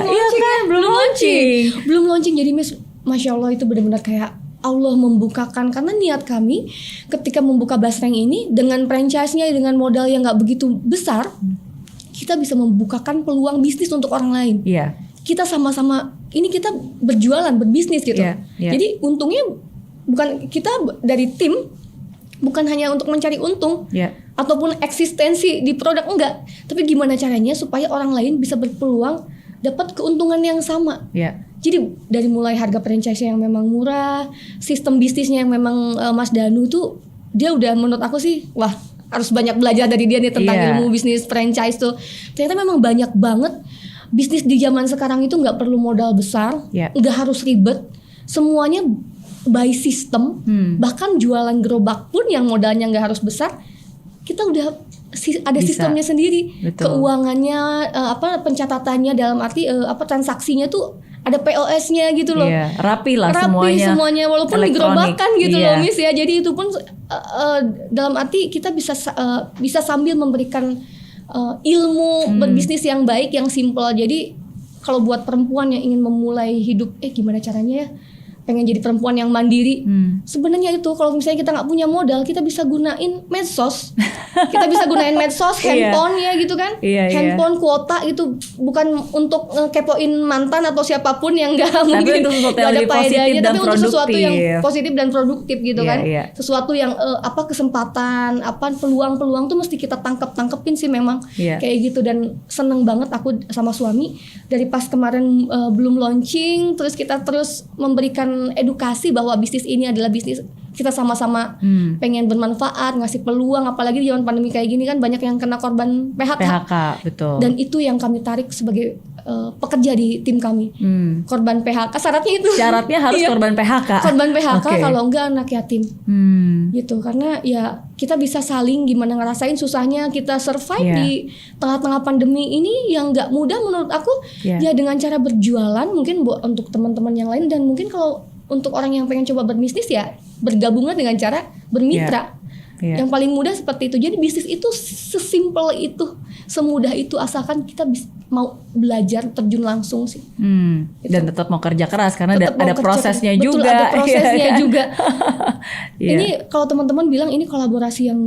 Belum launching. Jadi Masya Allah, itu benar-benar kayak Allah membukakan, karena niat kami ketika membuka basreng ini dengan franchise-nya, dengan modal yang nggak begitu besar, kita bisa membukakan peluang bisnis untuk orang lain. Kita sama-sama ini, kita berjualan, berbisnis gitu. Jadi untungnya bukan kita dari tim, bukan hanya untuk mencari untung ataupun eksistensi di produk, enggak, tapi gimana caranya supaya orang lain bisa berpeluang dapat keuntungan yang sama. Jadi dari mulai harga franchise yang memang murah, sistem bisnisnya yang memang Mas Danu tuh, dia udah, menurut aku sih, wah, harus banyak belajar dari dia nih tentang ilmu bisnis franchise tuh. Ternyata memang banyak banget bisnis di zaman sekarang itu nggak perlu modal besar, nggak harus ribet, semuanya by system. Bahkan jualan gerobak pun yang modalnya nggak harus besar, kita udah ada sistemnya sendiri. Keuangannya, pencatatannya, dalam arti transaksinya tuh ada POS-nya gitu loh. Rapi semuanya walaupun digerobakan gitu loh Miss ya. Jadi itu pun dalam arti kita bisa sambil memberikan ilmu berbisnis yang baik, yang simple. Jadi kalau buat perempuan yang ingin memulai hidup, gimana caranya ya, pengen jadi perempuan yang mandiri, sebenarnya itu kalau misalnya kita nggak punya modal, kita bisa gunain medsos, handphone ya gitu kan, handphone kuota itu bukan untuk kepoin mantan atau siapapun yang nggak mungkin nggak ada faedahnya, tapi untuk sesuatu yang positif dan produktif gitu kan, sesuatu yang kesempatan, peluang tuh mesti kita tangkepin sih memang kayak gitu. Dan seneng banget aku sama suami dari pas kemarin belum launching, terus kita terus memberikan edukasi bahwa bisnis ini adalah bisnis kita sama-sama pengen bermanfaat, ngasih peluang, apalagi di zaman pandemi kayak gini kan banyak yang kena korban PHK. Betul. Dan itu yang kami tarik sebagai pekerja di tim kami. Korban PHK, syaratnya harus korban PHK. Kalau enggak anak yatim. Gitu, karena ya kita bisa saling gimana ngerasain susahnya kita survive di tengah-tengah pandemi ini yang enggak mudah menurut aku. Ya dengan cara berjualan, mungkin untuk teman-teman yang lain, dan mungkin kalau untuk orang yang pengen coba berbisnis ya bergabunglah dengan cara bermitra. Yang paling mudah seperti itu. Jadi bisnis itu sesimpel itu, semudah itu, asalkan kita mau belajar terjun langsung sih. Dan tetap mau kerja keras karena Tetap mau ada kerja prosesnya keras. Betul, juga. ada prosesnya Iya kan? juga. Iya. Ini kalau teman-teman bilang ini kolaborasi yang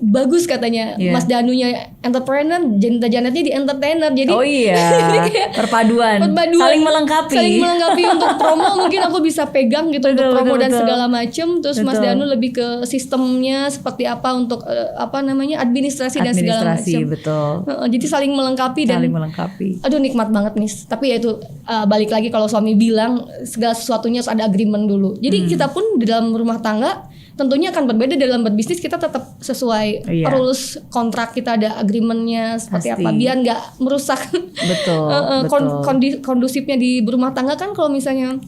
bagus katanya. Iya. Mas Danunya entrepreneur, Janita Janetnya di entertainer. Jadi Oh iya, perpaduan. Saling melengkapi. Saling melengkapi. Untuk promo mungkin aku bisa pegang gitu untuk promo dan betul. segala macam. Terus Mas Betul. Danu lebih ke sistemnya seperti apa untuk administrasi dan segala macam. Betul. Jadi saling melengkapi dan Saling melengkapi. aduh nikmat banget nih. Tapi ya itu balik lagi kalau suami bilang segala sesuatunya harus ada agreement dulu. Jadi kita pun di dalam rumah tangga tentunya akan berbeda. Dalam berbisnis kita tetap sesuai rules kontrak, kita ada agreementnya seperti Pasti. apa biar nggak merusak Betul. kondusifnya di rumah tangga kan. Kalau misalnya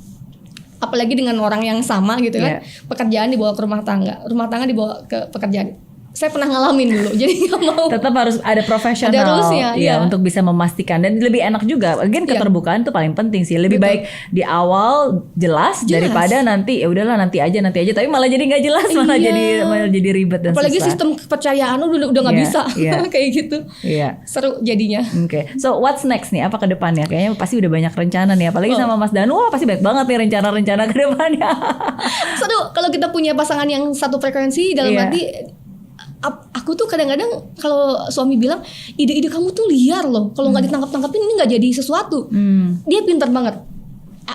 apalagi dengan orang yang sama gitu kan, pekerjaan dibawa ke rumah tangga dibawa ke pekerjaan. Saya pernah ngalamin dulu, jadi nggak mau. Tetap harus ada profesional, Ada rulesnya, ya, untuk bisa memastikan dan lebih enak juga. Again keterbukaan itu paling penting sih. Lebih baik di awal jelas daripada nanti ya udahlah nanti aja. Tapi malah jadi nggak jelas, malah jadi ribet dan apalagi susah. sistem kepercayaan udah nggak bisa kayak gitu. Seru jadinya. Oke. So what's next nih? Apa ke depannya? Kayaknya pasti udah banyak rencana nih. Apalagi sama Mas Danu, pasti banyak banget nih rencana-rencana ke depannya. Seru kalau kita punya pasangan yang satu frekuensi dalam arti. Aku tuh kadang-kadang kalau suami bilang ide-ide kamu tuh liar loh, kalau nggak ditangkap-tangkapin ini nggak jadi sesuatu. Dia pintar banget.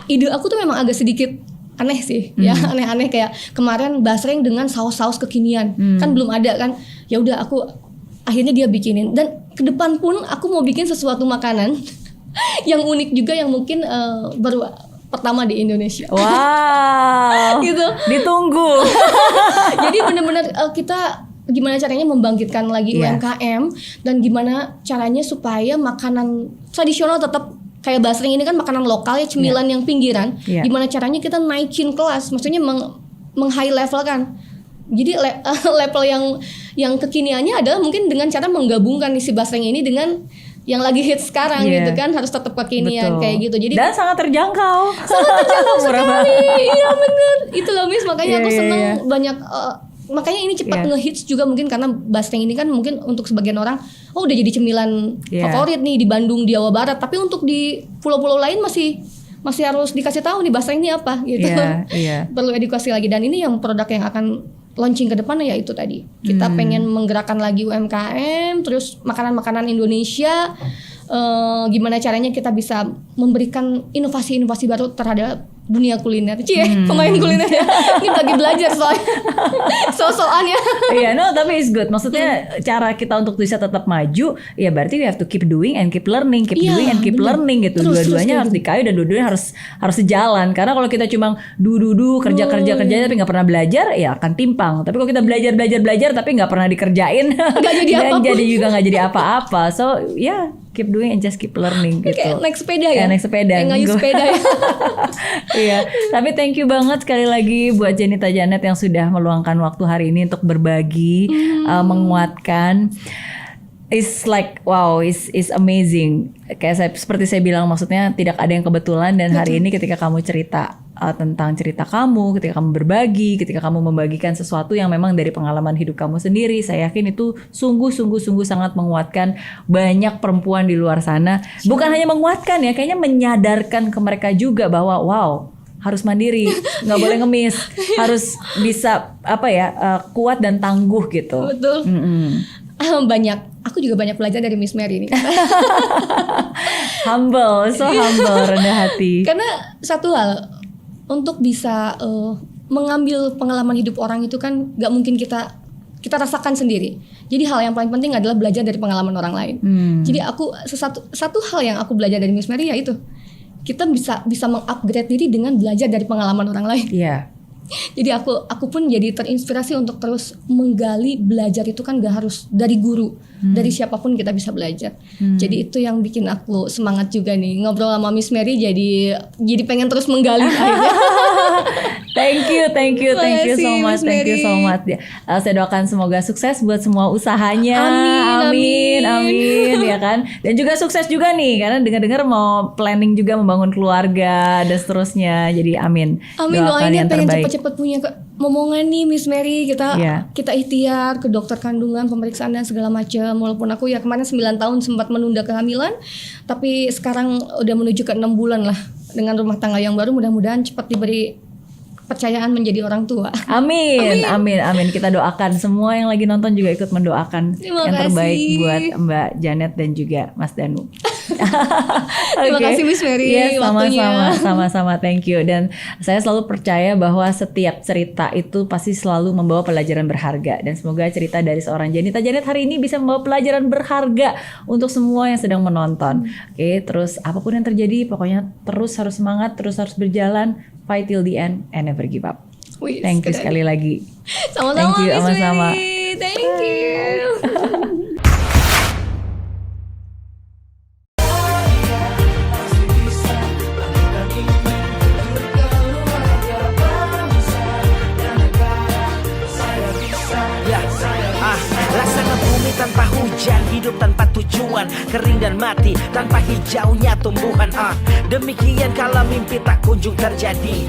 Ide aku tuh memang agak sedikit aneh sih, ya aneh-aneh kayak kemarin basreng dengan saus-saus kekinian, kan belum ada kan. Ya udah aku akhirnya dia bikinin, dan ke depan pun aku mau bikin sesuatu makanan yang unik juga yang mungkin baru pertama di Indonesia. Wow. Gitu. Ditunggu. Jadi benar-benar kita gimana caranya membangkitkan lagi UMKM dan gimana caranya supaya makanan tradisional tetap kayak basreng ini kan makanan lokal ya, cemilan yang pinggiran. Gimana caranya kita naikin kelas, maksudnya meng-high level kan. Jadi level yang kekiniannya adalah mungkin dengan cara menggabungkan isi basreng ini dengan yang lagi hits sekarang gitu kan, harus tetap kekinian kayak gitu. Jadi dan sangat terjangkau. Sekali. Iya benar. Itu loh Miss, makanya aku seneng banyak makanya ini cepat ngehits juga mungkin karena basreng ini kan mungkin untuk sebagian orang udah jadi cemilan favorit nih di Bandung, di Jawa Barat, tapi untuk di pulau-pulau lain masih harus dikasih tahu nih basreng ini apa gitu. Perlu edukasi lagi, dan ini yang produk yang akan launching ke depan ya itu tadi. Kita pengen menggerakkan lagi UMKM, terus makanan-makanan Indonesia, gimana caranya kita bisa memberikan inovasi-inovasi baru terhadap dunia kuliner. Pemain kuliner ya. Ini lagi belajar soalnya. So-soan ya. Iya, no, tapi it's good. Maksudnya cara kita untuk bisa tetap maju, ya berarti we have to keep doing and keep learning, doing and keep learning gitu. Dua-duanya harus dikayu dan dua-duanya harus sejalan. Karena kalau kita cuma kerja tapi nggak pernah belajar, ya akan timpang. Tapi kalau kita belajar tapi nggak pernah dikerjain, nggak jadi dan apapun. jadi juga nggak jadi apa-apa. So keep doing and just keep learning gitu. Kayak naik sepeda ya. Naik sepeda. Kayak ngayuh sepeda ya. Iya, tapi thank you banget sekali lagi buat Janita Janet yang sudah meluangkan waktu hari ini untuk berbagi, menguatkan. It's like wow, it's amazing. Kayak seperti saya bilang, maksudnya tidak ada yang kebetulan, dan hari ini ketika kamu cerita tentang cerita kamu, ketika kamu berbagi, ketika kamu membagikan sesuatu yang memang dari pengalaman hidup kamu sendiri, saya yakin itu sungguh sangat menguatkan banyak perempuan di luar sana. Bukan hanya menguatkan ya, kayaknya menyadarkan ke mereka juga bahwa wow, harus mandiri, nggak boleh ngemis, harus bisa kuat dan tangguh gitu. Betul. Aku juga banyak belajar dari Miss Mary ini. Humble, rendah hati. Karena satu hal, untuk bisa mengambil pengalaman hidup orang itu kan nggak mungkin kita rasakan sendiri. Jadi hal yang paling penting adalah belajar dari pengalaman orang lain. Jadi aku satu hal yang aku belajar dari Miss Mary ya itu, kita bisa mengupgrade diri dengan belajar dari pengalaman orang lain. Jadi aku pun jadi terinspirasi untuk terus menggali, belajar itu kan gak harus dari guru, dari siapapun kita bisa belajar. Jadi itu yang bikin aku semangat juga nih ngobrol sama Miss Mary, jadi pengen terus menggali. Thank you so much. Saya doakan semoga sukses buat semua usahanya. Amin ya kan. Dan juga sukses juga nih, karena dengar-dengar mau planning juga membangun keluarga dan seterusnya. Jadi amin. Doain dia pengen cepet-cepet punya momongan nih Miss Mary, kita Iya. kita ikhtiar ke dokter kandungan, pemeriksaan dan segala macam. Walaupun aku ya kemarin 9 tahun sempat menunda kehamilan, tapi sekarang udah menuju ke 6 bulan lah dengan rumah tangga yang baru. Mudah-mudahan cepat diberi kepercayaan menjadi orang tua. Amin, amin, amin. Kita doakan semua yang lagi nonton juga ikut mendoakan Terima yang terbaik kasih. buat Mbak Janet dan juga Mas Danu. Terima Oke. kasih Miss Mary Yes, waktunya. sama-sama, thank you. Dan saya selalu percaya bahwa setiap cerita itu pasti selalu membawa pelajaran berharga. Dan semoga cerita dari seorang Janita Janet hari ini bisa membawa pelajaran berharga untuk semua yang sedang menonton. Oke, terus apapun yang terjadi, pokoknya terus harus semangat, terus harus berjalan, fight till the end and never give up. Wih, Thank you keren. sekali lagi. Sama-sama Thank you, Miss sama-sama. Mary. Thank you. Ya, laksana bumi tanpa hujan, hidup tanpa tujuan, kering dan mati tanpa hijaunya tumbuhan. Demikian kalau mimpi tak kunjung terjadi.